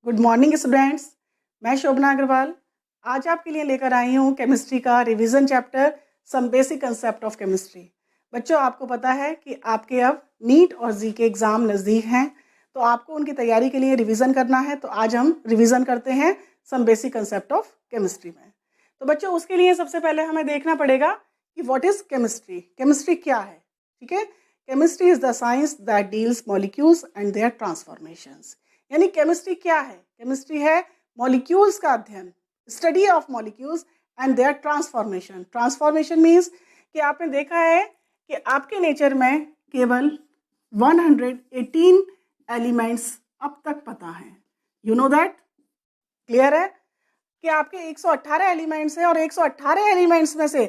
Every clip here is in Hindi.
Good morning students. मैं शोभना अग्रवाल आज आपके लिए लेकर आई हूँ केमिस्ट्री का revision chapter some basic concept of chemistry. बच्चों, आपको पता है कि आपके अब नीट और जी के एग्ज़ाम नज़दीक हैं, तो आपको उनकी तैयारी के लिए रिवीजन करना है। तो आज हम रिवीजन करते हैं some basic concept of chemistry में। तो बच्चों, उसके लिए सबसे पहले हमें देखना पड़ेगा कि व्हाट इज़ केमिस्ट्री। केमिस्ट्री क्या है? ठीक है, chemistry is the science that deals molecules and their transformations. यानी केमिस्ट्री क्या है? केमिस्ट्री है मॉलिक्यूल्स का अध्ययन, study of molecules and their transformation. Transformation means कि आपने देखा है कि आपके नेचर में केवल 118 एलिमेंट्स अब तक पता है। You know that? क्लियर है कि आपके 118 एलिमेंट्स हैं और 118 एलिमेंट्स में से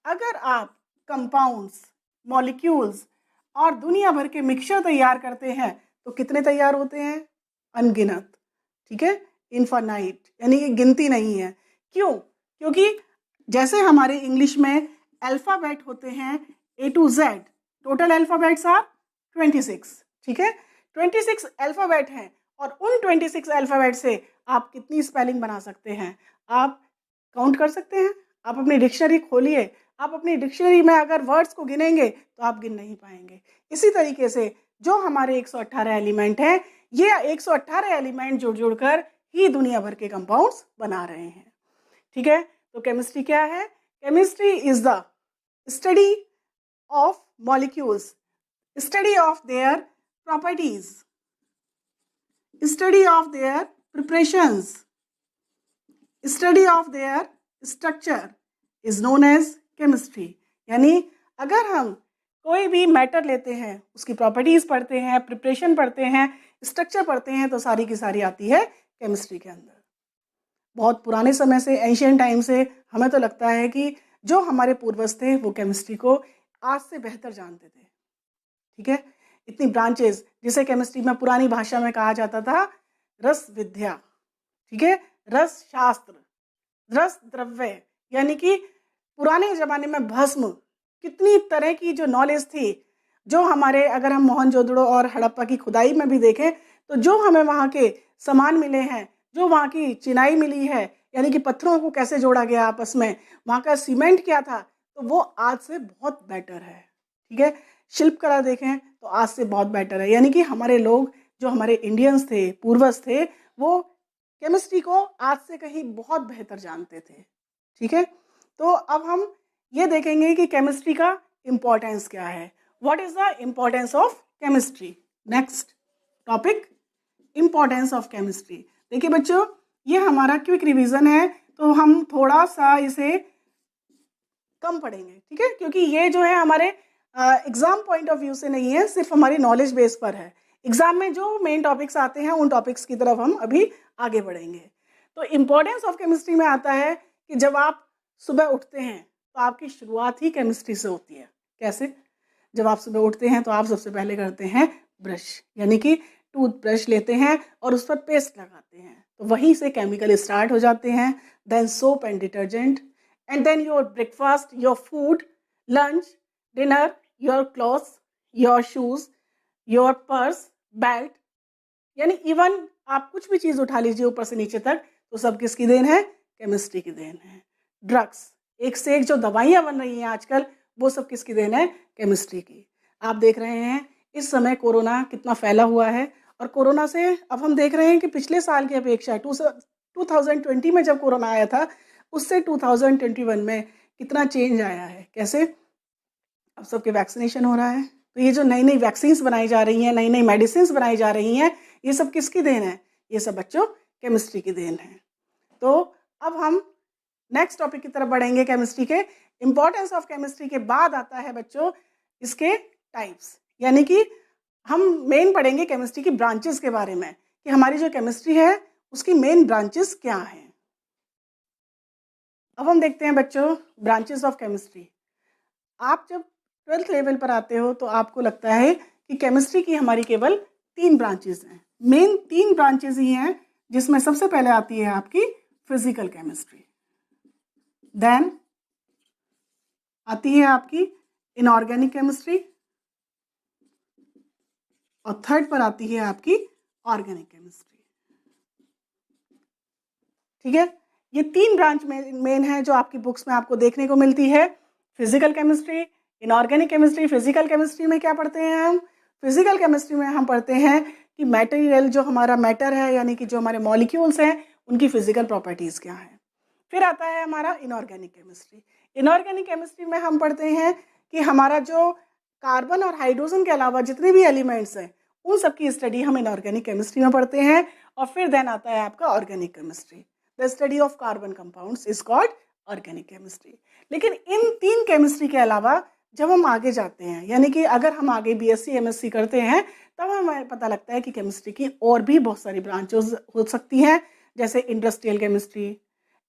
अगर आप कंपाउंड्स, मॉलिक्यूल्स और दुनिया भर के मिक्सचर तैयार करते हैं तो कितने तैयार होते हैं? अनगिनत। ठीक है, इनफाइनाइट, यानी कि गिनती नहीं है। क्यों? क्योंकि जैसे हमारे इंग्लिश में अल्फ़ाबेट होते हैं A to Z, total alphabets are 26। ठीक है, 26 अल्फ़ाबेट हैं और उन 26 अल्फ़ाबेट से आप कितनी स्पेलिंग बना सकते हैं? आप काउंट कर सकते हैं? आप अपनी डिक्शनरी खोलिए, आप अपनी डिक्शनरी में अगर वर्ड्स को गिनेंगे तो आप गिन नहीं पाएंगे। इसी तरीके से जो हमारे 118 एलिमेंट हैं, ये 118 एलिमेंट जुड़ जुड़कर ही दुनिया भर के कंपाउंड्स बना रहे हैं। ठीक है, तो केमिस्ट्री क्या है? Chemistry is the study of molecules, study of their properties, study of their preparations, study of their structure is known as chemistry. यानी अगर हम कोई भी मैटर लेते हैं, उसकी प्रॉपर्टीज पढ़ते हैं, प्रिपरेशन पढ़ते हैं, स्ट्रक्चर पढ़ते हैं, तो सारी की सारी आती है केमिस्ट्री के अंदर। बहुत पुराने समय से, एंशियंट टाइम से हमें तो लगता है कि जो हमारे पूर्वज थे वो केमिस्ट्री को आज से बेहतर जानते थे। ठीक है, इतनी ब्रांचेस, जिसे केमिस्ट्री में पुरानी भाषा में कहा जाता था रस विद्या। ठीक है, रस शास्त्र, रस द्रव्य, यानी कि पुराने ज़माने में भस्म, कितनी तरह की जो नॉलेज थी, जो हमारे, अगर हम मोहनजोदड़ो और हड़प्पा की खुदाई में भी देखें तो जो हमें वहाँ के सामान मिले हैं, जो वहाँ की चिनाई मिली है, यानी कि पत्थरों को कैसे जोड़ा गया आपस में, वहाँ का सीमेंट क्या था, तो वो आज से बहुत बेटर है। ठीक है, शिल्पकला देखें तो आज से बहुत बेटर है। यानी कि हमारे लोग, जो हमारे इंडियंस थे, पूर्वज थे, वो केमिस्ट्री को आज से कहीं बहुत बेहतर जानते थे। ठीक है, तो अब हम ये देखेंगे कि केमिस्ट्री का इम्पोर्टेंस क्या है। What is the importance of chemistry? Next topic, importance of chemistry. देखिए बच्चों, ये हमारा क्विक रिवीजन है, तो हम थोड़ा सा इसे कम पढ़ेंगे। ठीक है, क्योंकि ये जो है हमारे एग्जाम पॉइंट ऑफ व्यू से नहीं है, सिर्फ हमारी नॉलेज बेस पर है। एग्जाम में जो मेन टॉपिक्स आते हैं उन टॉपिक्स की तरफ हम अभी आगे बढ़ेंगे। तो इम्पोर्टेंस ऑफ केमिस्ट्री में आता है कि जब आप सुबह उठते हैं तो आपकी शुरुआत ही केमिस्ट्री से होती है। कैसे? जब आप सुबह उठते हैं तो आप सबसे पहले करते हैं ब्रश, यानी कि टूथब्रश लेते हैं और उस पर पेस्ट लगाते हैं, तो वहीं से केमिकल स्टार्ट हो जाते हैं। Then soap and detergent, and then your breakfast, your food, lunch, dinner, your clothes, your shoes, your purse, belt, यानी इवन आप कुछ भी चीज़ उठा लीजिए ऊपर से नीचे तक, तो सब किसकी देन है? केमिस्ट्री की देन है। ड्रग्स, एक से एक जो दवाइयाँ बन रही हैं आजकल, वो सब किसकी देन है? केमिस्ट्री की। आप देख रहे हैं इस समय कोरोना कितना फैला हुआ है, और कोरोना से अब हम देख रहे हैं कि पिछले साल की अपेक्षा 2020 में जब कोरोना आया था, उससे 2021 में कितना चेंज आया है। कैसे? अब सबके वैक्सीनेशन हो रहा है, तो ये जो नई नई वैक्सीन्स बनाई जा रही हैं, नई नई मेडिसिन बनाई जा रही हैं, ये सब किसकी देन है? ये सब बच्चों केमिस्ट्री की देन है। तो अब हम नेक्स्ट टॉपिक की तरफ बढ़ेंगे। केमिस्ट्री के इम्पोर्टेंस ऑफ केमिस्ट्री के बाद आता है बच्चों इसके टाइप्स, यानी कि हम मेन पढ़ेंगे केमिस्ट्री की ब्रांचेस के बारे में, कि हमारी जो केमिस्ट्री है उसकी मेन ब्रांचेस क्या हैं। अब हम देखते हैं बच्चों ब्रांचेस ऑफ केमिस्ट्री। आप जब 12th लेवल पर आते हो तो आपको लगता है कि केमिस्ट्री की हमारी केवल 3 ब्रांचेस हैं। मेन 3 ब्रांचेस ही हैं, जिसमें सबसे पहले आती है आपकी फिजिकल केमिस्ट्री, देन आती है आपकी इनऑर्गेनिक केमिस्ट्री, और थर्ड पर आती है आपकी ऑर्गेनिक केमिस्ट्री। ठीक है। ये 3 ब्रांच मेन है जो आपकी बुक्स में आपको देखने को मिलती है। Physical chemistry, inorganic chemistry. Physical chemistry में क्या पढ़ते हैं हम? फिजिकल केमिस्ट्री में हम पढ़ते हैं कि मटेरियल, जो हमारा मैटर है, यानी कि जो हमारे मॉलिक्यूल्स हैं, उनकी फिजिकल प्रॉपर्टीज़ क्या हैं। फिर आता है हमारा इनऑर्गेनिक केमिस्ट्री। इनऑर्गेनिक केमिस्ट्री में हम पढ़ते हैं कि हमारा जो कार्बन और हाइड्रोजन के अलावा जितने भी एलिमेंट्स हैं, उन सब की स्टडी हम इनऑर्गेनिक केमिस्ट्री में पढ़ते हैं। और फिर देन आता है आपका organic chemistry. The study of carbon compounds is called organic chemistry. लेकिन इन 3 केमिस्ट्री के अलावा जब हम आगे जाते हैं, यानी कि अगर हम आगे बीएससी एमएससी करते हैं, तब हमें पता लगता है कि केमिस्ट्री की और भी बहुत सारी ब्रांचेस हो सकती हैं, जैसे इंडस्ट्रियल केमिस्ट्री,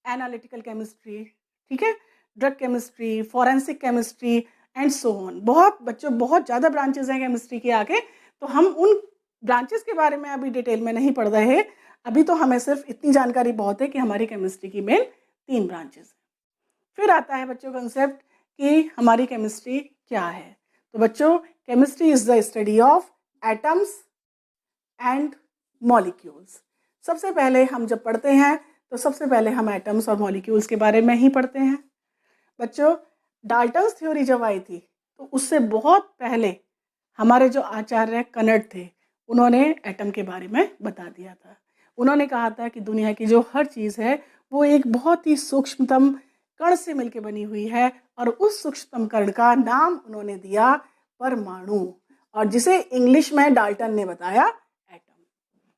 एनालिटिकल केमिस्ट्री, ठीक है, drug chemistry, forensic chemistry and so on. बहुत बच्चों, बहुत ज़्यादा ब्रांचेस हैं केमिस्ट्री के आगे। तो हम उन ब्रांचेस के बारे में अभी डिटेल में नहीं पढ़ रहे। अभी तो हमें सिर्फ इतनी जानकारी बहुत है कि हमारी केमिस्ट्री की मेन 3 ब्रांचेस हैं। फिर आता है बच्चों कंसेप्ट कि हमारी केमिस्ट्री क्या है। तो बच्चों, chemistry is the study of atoms and molecules. सबसे पहले हम जब पढ़ते हैं तो सबसे पहले हम एटम्स और मॉलिक्यूल्स के बारे में ही पढ़ते हैं। बच्चों, डाल्टन्स थ्योरी जब आई थी तो उससे बहुत पहले हमारे जो आचार्य कनड थे, उन्होंने एटम के बारे में बता दिया था। उन्होंने कहा था कि दुनिया की जो हर चीज़ है वो एक बहुत ही सूक्ष्मतम कण से मिलकर बनी हुई है, और उस सूक्ष्मतम कण का नाम उन्होंने दिया परमाणु, और जिसे इंग्लिश में डाल्टन ने बताया एटम।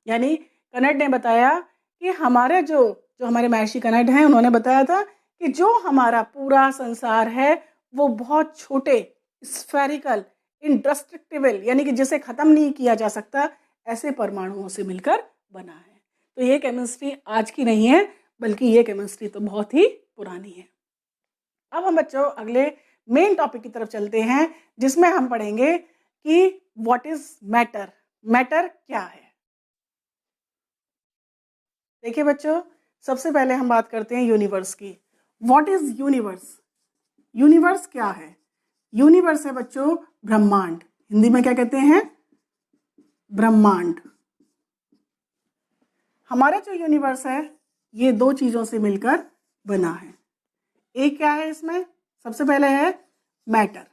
यानी कनड ने बताया कि हमारे जो हमारे महर्षि कनड हैं, उन्होंने बताया था कि जो हमारा पूरा संसार है वो बहुत छोटे, स्फेरिकल, इंडेस्ट्रक्टिबल, यानी कि जिसे ख़त्म नहीं किया जा सकता, ऐसे परमाणुओं से मिलकर बना है। तो ये केमिस्ट्री आज की नहीं है, बल्कि ये केमिस्ट्री तो बहुत ही पुरानी है। अब हम बच्चों अगले मेन टॉपिक की तरफ चलते हैं, जिसमें हम पढ़ेंगे कि व्हाट इज मैटर। मैटर क्या है? देखिए बच्चों, सबसे पहले हम बात करते हैं यूनिवर्स की। What is universe? यूनिवर्स क्या है? यूनिवर्स है बच्चों ब्रह्मांड। हिंदी में क्या कहते हैं? ब्रह्मांड। हमारा जो यूनिवर्स है ये 2 चीज़ों से मिलकर बना है। एक क्या है इसमें? सबसे पहले है मैटर,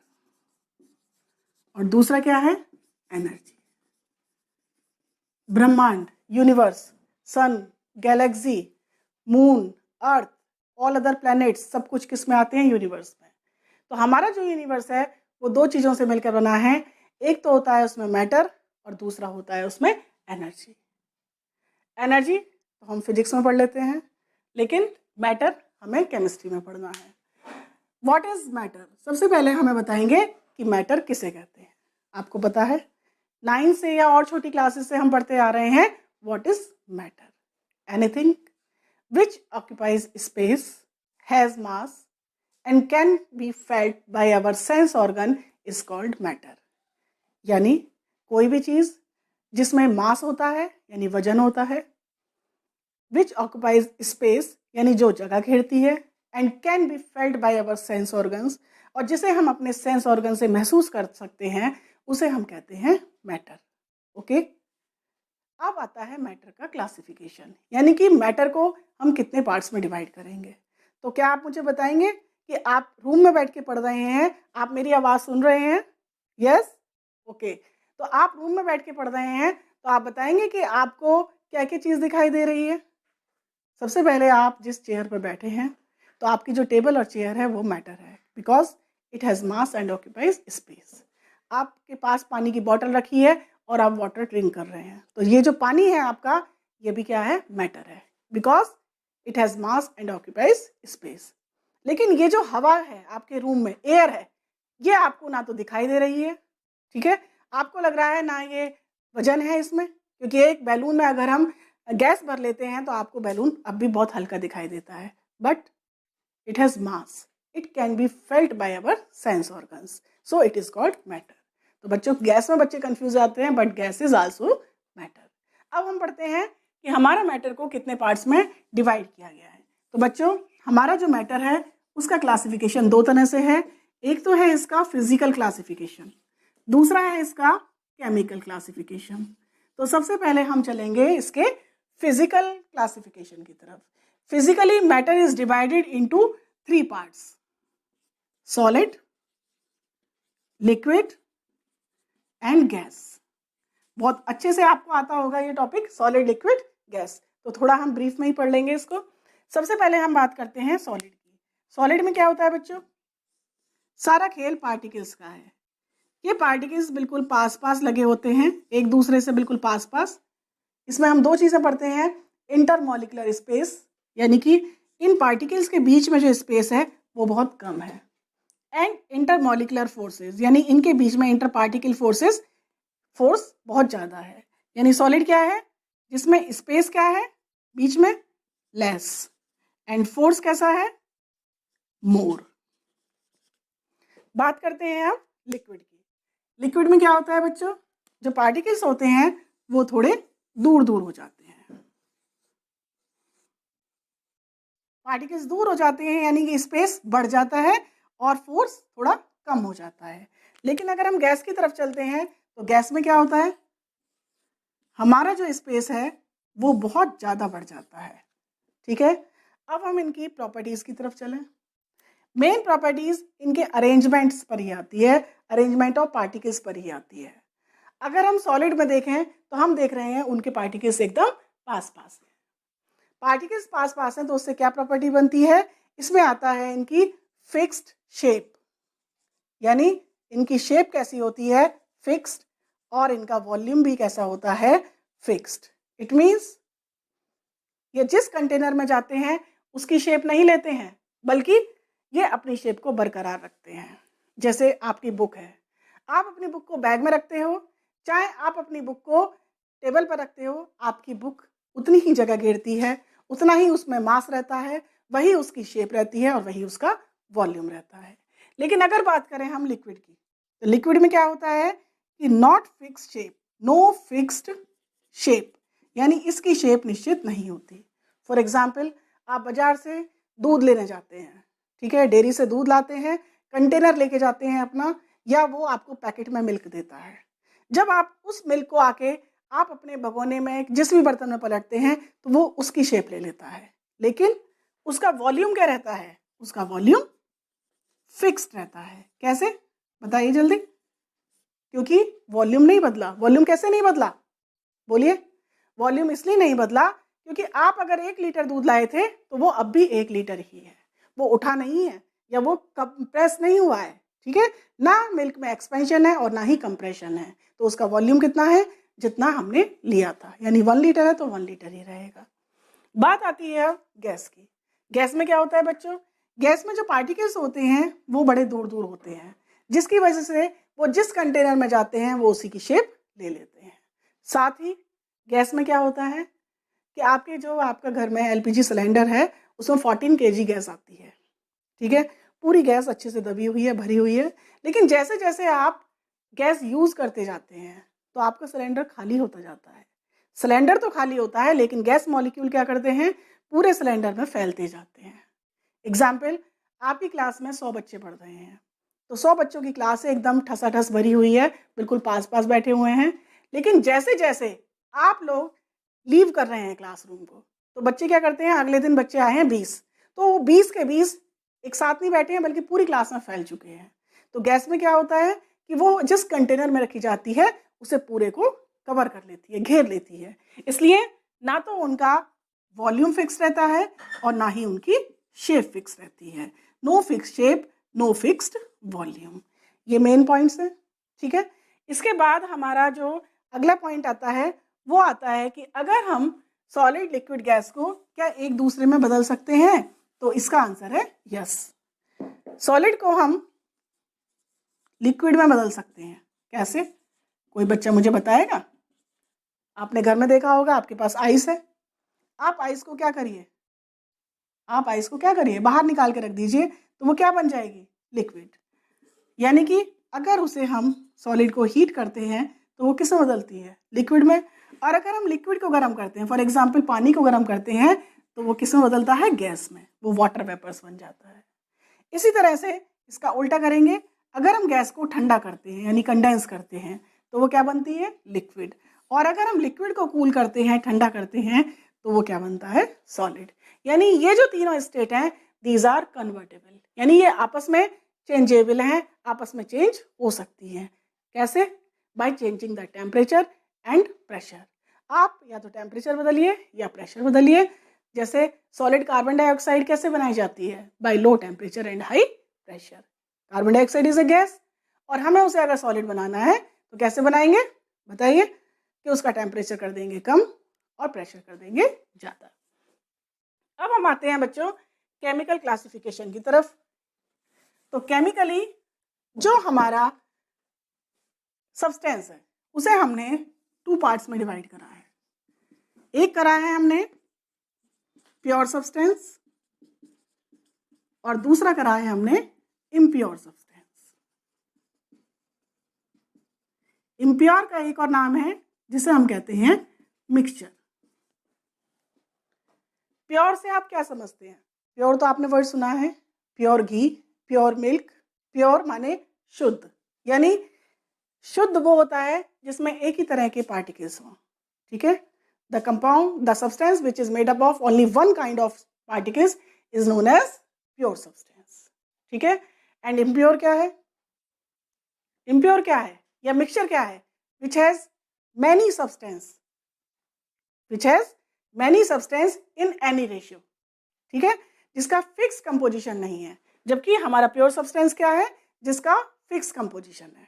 और दूसरा क्या है? एनर्जी। ब्रह्मांड, यूनिवर्स, सन, गैलेक्सी, मून, अर्थ, ऑल अदर प्लैनेट्स, सब कुछ किस में आते हैं? यूनिवर्स में। तो हमारा जो यूनिवर्स है वो 2 चीज़ों से मिलकर बना है। एक तो होता है उसमें मैटर, और दूसरा होता है उसमें एनर्जी। एनर्जी तो हम फिजिक्स में पढ़ लेते हैं, लेकिन मैटर हमें केमिस्ट्री में पढ़ना है। What is matter? सबसे पहले हमें बताएंगे कि मैटर किसे कहते हैं। आपको पता है, 9 से या और छोटी क्लासेस से हम पढ़ते आ रहे हैं what is matter. Anything which occupies space, has mass and can be felt by our sense organ is called matter। यानी कोई भी चीज़ जिसमें मास होता है, यानी वजन होता है, which occupies space, यानी जो जगह घेरती है, and can be felt by our sense organs, और जिसे हम अपने सेंस ऑर्गन से महसूस कर सकते हैं, उसे हम कहते हैं मैटर। ओके। अब आता है मैटर का क्लासिफिकेशन, यानी कि मैटर को हम कितने पार्ट्स में डिवाइड करेंगे। तो क्या आप मुझे बताएंगे कि आप रूम में बैठ के पढ़ रहे हैं, आप मेरी आवाज़ सुन रहे हैं? Yes, okay. तो आप रूम में बैठ के पढ़ रहे हैं, तो आप बताएंगे कि आपको क्या क्या चीज़ दिखाई दे रही है। सबसे पहले आप जिस चेयर पर बैठे हैं, तो आपकी जो टेबल और चेयर है वो मैटर है, because it has mass and occupies space. आपके पास पानी की बॉटल रखी है और आप वाटर ड्रिंक कर रहे हैं, तो ये जो पानी है आपका, ये भी क्या है? मैटर है, because it has mass and occupies space. लेकिन ये जो हवा है आपके रूम में, एयर है, ये आपको ना तो दिखाई दे रही है, ठीक है, आपको लग रहा है ना ये वजन है इसमें, क्योंकि एक बैलून में अगर हम गैस भर लेते हैं तो आपको बैलून अब भी बहुत हल्का दिखाई देता है, but it has mass, it can be felt by our sense organs, so it is called matter. तो बच्चों, गैस में बच्चे कंफ्यूज आते हैं, but gas is also matter. अब हम पढ़ते हैं कि हमारा मैटर को कितने पार्ट्स में डिवाइड किया गया है। तो बच्चों, हमारा जो मैटर है उसका क्लासिफिकेशन 2 तरह से है। एक तो है इसका फिजिकल क्लासिफिकेशन, दूसरा है इसका केमिकल क्लासिफिकेशन। तो सबसे पहले हम चलेंगे इसके फिजिकल क्लासिफिकेशन की तरफ। physically matter is divided into 3 parts: solid, liquid and gas. बहुत अच्छे से आपको आता होगा ये टॉपिक, सॉलिड, लिक्विड, गैस। तो थोड़ा हम ब्रीफ में ही पढ़ लेंगे इसको। सबसे पहले हम बात करते हैं सॉलिड की। सॉलिड में क्या होता है बच्चों? सारा खेल पार्टिकल्स का है। ये पार्टिकल्स बिल्कुल पास पास लगे होते हैं, एक दूसरे से बिल्कुल पास पास। इसमें हम 2 चीज़ें पढ़ते हैं, इंटरमॉलिक्यूलर स्पेस, यानी कि इन पार्टिकल्स के बीच में जो स्पेस है वो बहुत कम है, एंड इंटरमॉलिक्यूलर फोर्सेस, यानी इनके बीच में इंटर पार्टिकल फोर्स बहुत ज़्यादा है। यानी सॉलिड क्या है? जिसमें स्पेस क्या है बीच में? लेस, एंड फोर्स कैसा है? मोर। बात करते हैं अब लिक्विड की। लिक्विड में क्या होता है बच्चों? जो पार्टिकल्स होते हैं वो थोड़े दूर दूर हो जाते हैं। पार्टिकल्स दूर हो जाते हैं यानी कि स्पेस बढ़ जाता है और फोर्स थोड़ा कम हो जाता है। लेकिन अगर हम गैस की तरफ चलते हैं तो गैस में क्या होता है? हमारा जो स्पेस है वो बहुत ज़्यादा बढ़ जाता है। ठीक है, अब हम इनकी प्रॉपर्टीज़ की तरफ चलें। मेन प्रॉपर्टीज़ इनके अरेंजमेंट्स पर ही आती है, अरेंजमेंट ऑफ पार्टिकल्स पर ही आती है। अगर हम सॉलिड में देखें तो हम देख रहे हैं उनके पार्टिकल्स एकदम पास पास हैं। पार्टिकल्स पास पास हैं तो उससे क्या प्रॉपर्टी बनती है? इसमें आता है इनकी फिक्स्ड शेप, यानी इनकी शेप कैसी होती है? फिक्स्ड, और इनका वॉल्यूम भी कैसा होता है? फिक्स्ड। इट मीन्स ये जिस कंटेनर में जाते हैं उसकी शेप नहीं लेते हैं, बल्कि ये अपनी शेप को बरकरार रखते हैं। जैसे आपकी बुक है, आप अपनी बुक को बैग में रखते हो, चाहे आप अपनी बुक को टेबल पर रखते हो, आपकी बुक उतनी ही जगह घेरती है, उतना ही उसमें मास रहता है, वही उसकी शेप रहती है और वही उसका वॉल्यूम रहता है। लेकिन अगर बात करें हम लिक्विड की, तो लिक्विड में क्या होता है कि not fixed shape, no fixed shape, यानी इसकी शेप निश्चित नहीं होती। फॉर एग्जाम्पल, आप बाजार से दूध लेने जाते हैं, ठीक है, डेयरी से दूध लाते हैं, कंटेनर लेके जाते हैं अपना, या वो आपको पैकेट में मिल्क देता है। जब आप उस मिल्क को आके आप अपने भगोने में जिस भी बर्तन में पलटते हैं तो वो उसकी शेप ले लेता है, लेकिन उसका वॉल्यूम क्या रहता है? उसका वॉल्यूम फिक्स्ड रहता है। कैसे? बताइए जल्दी। क्योंकि वॉल्यूम नहीं बदला। वॉल्यूम कैसे नहीं बदला? बोलिए। वॉल्यूम इसलिए नहीं बदला क्योंकि आप अगर 1 लीटर दूध लाए थे तो वो अब भी 1 लीटर ही है, वो उठा नहीं है या वो कंप्रेस नहीं हुआ है। ठीक है, ना मिल्क में एक्सपेंशन है और ना ही कंप्रेशन है, तो उसका वॉल्यूम कितना है? जितना हमने लिया था, यानी 1 लीटर है तो 1 लीटर ही रहेगा। बात आती है अब गैस की। गैस में क्या होता है बच्चों? गैस में जो पार्टिकल्स होते हैं वो बड़े दूर दूर होते हैं, जिसकी वजह से वो जिस कंटेनर में जाते हैं वो उसी की शेप ले लेते हैं। साथ ही गैस में क्या होता है कि आपका घर में LPG सिलेंडर है, उसमें 14 kg गैस आती है। ठीक है, पूरी गैस अच्छे से दबी हुई है, भरी हुई है, लेकिन जैसे जैसे आप गैस यूज़ करते जाते हैं तो आपका सिलेंडर खाली होता जाता है। सिलेंडर तो खाली होता है लेकिन गैस मॉलिक्यूल क्या करते हैं? पूरे सिलेंडर में फैलते जाते हैं। एग्जाम्पल, आपकी क्लास में 100 बच्चे पढ़ रहे हैं, तो 100 बच्चों की क्लास एकदम ठसाठस भरी हुई है, बिल्कुल पास पास बैठे हुए हैं। लेकिन जैसे जैसे आप लोग लीव कर रहे हैं क्लासरूम को, तो बच्चे क्या करते हैं? अगले दिन बच्चे आए हैं 20, तो 20 के 20 एक साथ नहीं बैठे हैं बल्कि पूरी क्लास में फैल चुके हैं। तो गैस में क्या होता है कि वो जिस कंटेनर में रखी जाती है उसे पूरे को कवर कर लेती है, घेर लेती है। इसलिए ना तो उनका वॉल्यूम फिक्स रहता है और ना ही उनकी शेप फिक्स रहती है। No fix shape, no fixed volume, ये मेन पॉइंट्स हैं। ठीक है, इसके बाद हमारा जो अगला पॉइंट आता है वो आता है कि अगर हम सॉलिड, लिक्विड, गैस को क्या एक दूसरे में बदल सकते हैं? तो इसका आंसर है यस। सॉलिड को हम लिक्विड में बदल सकते हैं। कैसे? कोई बच्चा मुझे बताएगा? आपने घर में देखा होगा, आपके पास आइस है, आप आइस को क्या करिए? बाहर निकाल के रख दीजिए, तो वो क्या बन जाएगी? लिक्विड। यानी कि अगर उसे हम सॉलिड को हीट करते हैं तो वो किस में बदलती है? लिक्विड में। और अगर हम लिक्विड को गर्म करते हैं, फॉर एग्जाम्पल पानी को गर्म करते हैं, तो वो किस में बदलता है? गैस में, वो वाटर वेपर्स बन जाता है। इसी तरह से इसका उल्टा करेंगे, अगर हम गैस को ठंडा करते हैं यानी कंडेंस करते हैं तो वो क्या बनती है? लिक्विड। और अगर हम लिक्विड को कूल करते हैं, ठंडा करते हैं, तो वो क्या बनता है, सॉलिड। यानी ये जो तीनों स्टेट हैं दीज आर कन्वर्टेबल, यानी ये आपस में चेंजेबल हैं, आपस में चेंज हो सकती हैं। कैसे? By changing the temperature and pressure. आप या तो टेम्परेचर बदलिए या प्रेशर बदलिए। जैसे सॉलिड कार्बन डाइऑक्साइड कैसे बनाई जाती है? By low temperature and high pressure. Carbon dioxide is a gas और हमें उसे अगर सॉलिड बनाना है तो कैसे बनाएंगे? बताइए। कि उसका टेम्परेचर कर देंगे कम और प्रेशर कर देंगे ज़्यादा। अब हम आते हैं बच्चों केमिकल क्लासिफिकेशन की तरफ। तो केमिकली जो हमारा सब्सटेंस है उसे हमने 2 पार्ट्स में डिवाइड करा है। एक करा है हमने प्योर सब्सटेंस और दूसरा करा है हमने इम्प्योर सब्सटेंस। इम्प्योर का एक और नाम है जिसे हम कहते हैं मिक्सचर। प्योर से आप क्या समझते हैं? प्योर तो आपने वर्ड सुना है, प्योर घी, प्योर मिल्क। प्योर माने शुद्ध, यानी शुद्ध वो होता है जिसमें एक ही तरह के पार्टिकल्स हों। ठीक है? The compound, the substance which is made up of only one kind of particles is known as pure substance. ठीक है? एंड इम्प्योर क्या है? इम्प्योर क्या है या मिक्सचर क्या है? Which has many substance, which has many substance in any ratio. ठीक है? जिसका फिक्स कंपोजिशन नहीं है, जबकि हमारा प्योर सब्सटेंस क्या है? जिसका फिक्स कंपोजिशन है।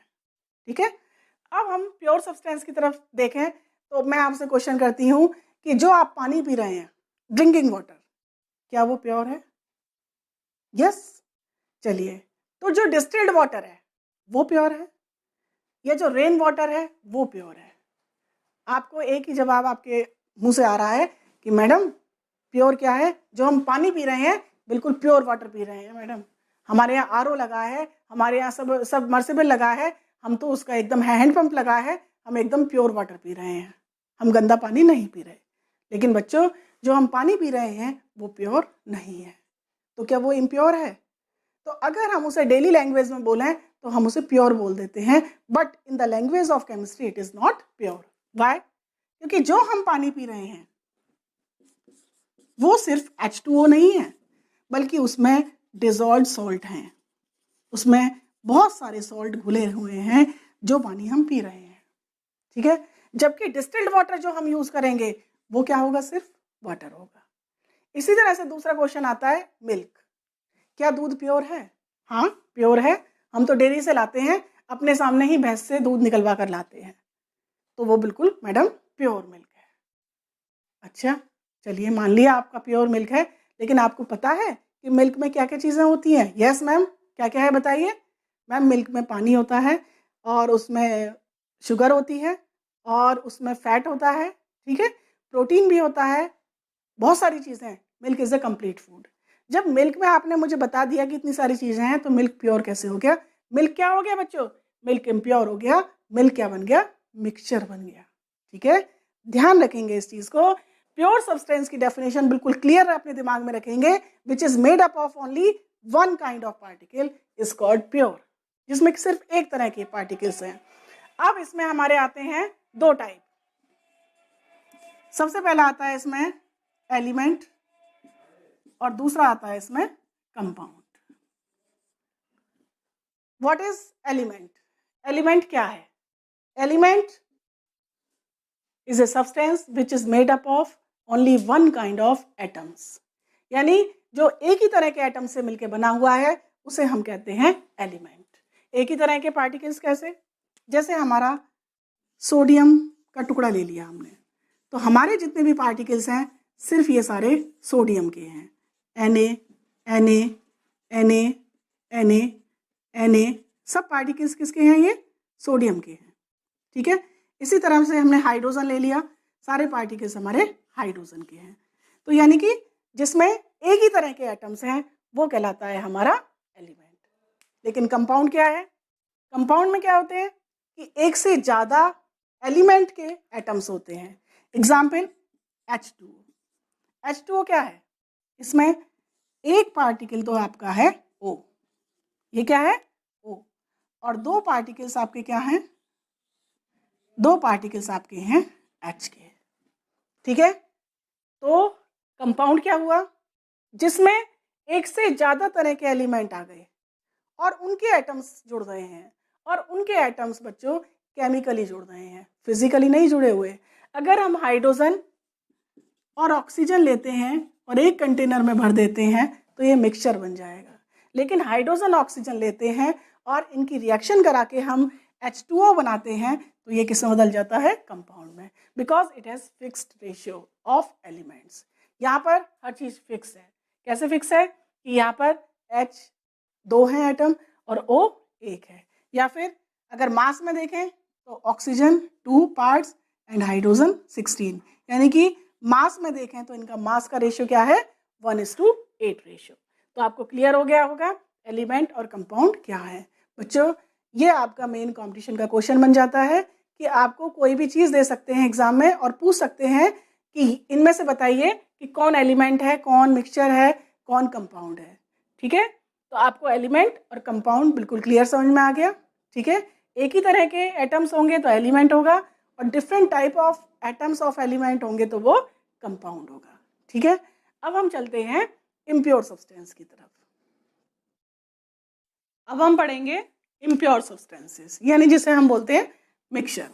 ठीक है? अब हम प्योर सब्सटेंस की तरफ देखें तो मैं आपसे क्वेश्चन करती हूँ कि जो आप पानी पी रहे हैं, ड्रिंकिंग वाटर, क्या वो प्योर है? यस। चलिए, तो जो डिस्टिल्ड वाटर है वो प्योर है या जो रेन वाटर है वो प्योर है? आपको एक ही जवाब आपके मुंह से आ रहा है कि मैडम प्योर क्या है? जो हम पानी पी रहे हैं बिल्कुल प्योर वाटर पी रहे हैं मैडम। हमारे यहाँ आरओ लगा है, हमारे यहाँ सबमर्सिबल लगा है, हम तो उसका एकदम हैंड पंप लगा है, हम एकदम प्योर वाटर पी रहे हैं, हम गंदा पानी नहीं पी रहे। लेकिन बच्चों, जो हम पानी पी रहे हैं वो प्योर नहीं है, तो क्या वो इम्प्योर है? तो अगर हम उसे डेली लैंग्वेज में बोलें तो हम उसे प्योर बोल देते हैं, but in the language of chemistry it is not pure. Why? क्योंकि जो हम पानी पी रहे हैं वो सिर्फ H2O नहीं है, बल्कि उसमें डिजॉल्व्ड सॉल्ट हैं, उसमें बहुत सारे सॉल्ट घुले हुए हैं जो पानी हम पी रहे हैं। ठीक है? जबकि डिस्टिल्ड वाटर जो हम यूज करेंगे वो क्या होगा? सिर्फ वाटर होगा। इसी तरह से दूसरा क्वेश्चन आता है मिल्क। क्या दूध प्योर है? हाँ प्योर है। हम तो डेयरी से लाते हैं, अपने सामने ही भैंस से दूध निकलवा कर लाते हैं, तो वो बिल्कुल मैडम प्योर मिल्क है। अच्छा, चलिए मान लिया आपका प्योर मिल्क है, लेकिन आपको पता है कि मिल्क में क्या क्या चीज़ें होती हैं? यस मैम, क्या क्या है बताइए। मैम मिल्क में पानी होता है और उसमें शुगर होती है और उसमें फैट होता है। ठीक है? प्रोटीन भी होता है, बहुत सारी चीज़ें। Milk is a complete food. जब मिल्क में आपने मुझे बता दिया कि इतनी सारी चीज़ें हैं, तो मिल्क प्योर कैसे हो गया? मिल्क क्या हो गया बच्चों? मिल्क इम्प्योर हो गया। मिल्क क्या बन गया? मिक्सचर बन गया। ठीक है? ध्यान रखेंगे इस चीज़ को। प्योर सब्सटेंस की डेफिनेशन बिल्कुल क्लियर अपने दिमाग में रखेंगे, विच is made up of only one kind of particle is called pure, जिसमें सिर्फ एक तरह के पार्टिकल्स हैं। अब इसमें हमारे आते हैं 2 टाइप। सबसे पहला आता है इसमें एलिमेंट और दूसरा आता है इसमें compound. What is element? Element क्या है? Element is a substance which is made up of only one kind of atoms, यानी जो एक ही तरह के एटम से मिलकर बना हुआ है उसे हम कहते हैं एलिमेंट। एक ही तरह के पार्टिकल्स कैसे? जैसे हमारा सोडियम का टुकड़ा ले लिया हमने, तो हमारे जितने भी पार्टिकल्स हैं सिर्फ ये सारे सोडियम के हैं। Na, Na, सब पार्टिकल्स किसके हैं? ये सोडियम के हैं। ठीक है? इसी तरह से हमने हाइड्रोजन ले लिया, सारे पार्टिकल्स हमारे हाइड्रोजन के हैं। तो यानी कि जिसमें एक ही तरह के एटम्स हैं वो कहलाता है हमारा एलिमेंट। लेकिन कंपाउंड क्या है? कंपाउंड में क्या होते हैं कि एक से ज़्यादा एलिमेंट के एटम्स होते हैं। Example H2O। H2O क्या है? इसमें एक पार्टिकल तो आपका है O, ये क्या है? O, और 2 पार्टिकल्स आपके क्या हैं? 2 पार्टिकल्स आपके हैं H के। ठीक है? तो कंपाउंड क्या हुआ, जिसमें एक से ज़्यादा तरह के एलिमेंट आ गए और उनके एटम्स जुड़ रहे हैं, और उनके एटम्स बच्चों केमिकली जुड़ रहे हैं, फिजिकली नहीं जुड़े हुए। अगर हम हाइड्रोजन और ऑक्सीजन लेते हैं और एक कंटेनर में भर देते हैं तो ये मिक्सचर बन जाएगा, लेकिन हाइड्रोजन ऑक्सीजन लेते हैं और इनकी रिएक्शन करा के हम H2O बनाते हैं तो ये किस में बदल जाता है, कंपाउंड में, because it has fixed ratio of elements. यहाँ पर हर चीज़ फिक्स है। कैसे फिक्स है कि यहाँ पर H 2 हैं एटम और O 1 है, या फिर अगर मास में देखें तो ऑक्सीजन 2 पार्ट्स एंड हाइड्रोजन 16, यानी कि मास में देखें तो इनका मास का रेशियो क्या है, 1:8 रेशियो। तो आपको क्लियर हो गया होगा एलिमेंट और कंपाउंड क्या है। बच्चों ये आपका मेन कंपटीशन का क्वेश्चन बन जाता है कि आपको कोई भी चीज़ दे सकते हैं एग्जाम में और पूछ सकते हैं कि इनमें से बताइए कि कौन एलिमेंट है, कौन मिक्सचर है, कौन कंपाउंड है। ठीक है, तो आपको एलिमेंट और कंपाउंड बिल्कुल क्लियर समझ में आ गया। ठीक है, एक ही तरह के एटम्स होंगे तो एलिमेंट होगा और different type of atoms of element होंगे तो वो कंपाउंड होगा। ठीक है, अब हम चलते हैं इम्प्योर सब्सटेंस की तरफ। अब हम पढ़ेंगे इम्प्योर सब्सटेंसेस, यानी जिसे हम बोलते हैं मिक्सचर।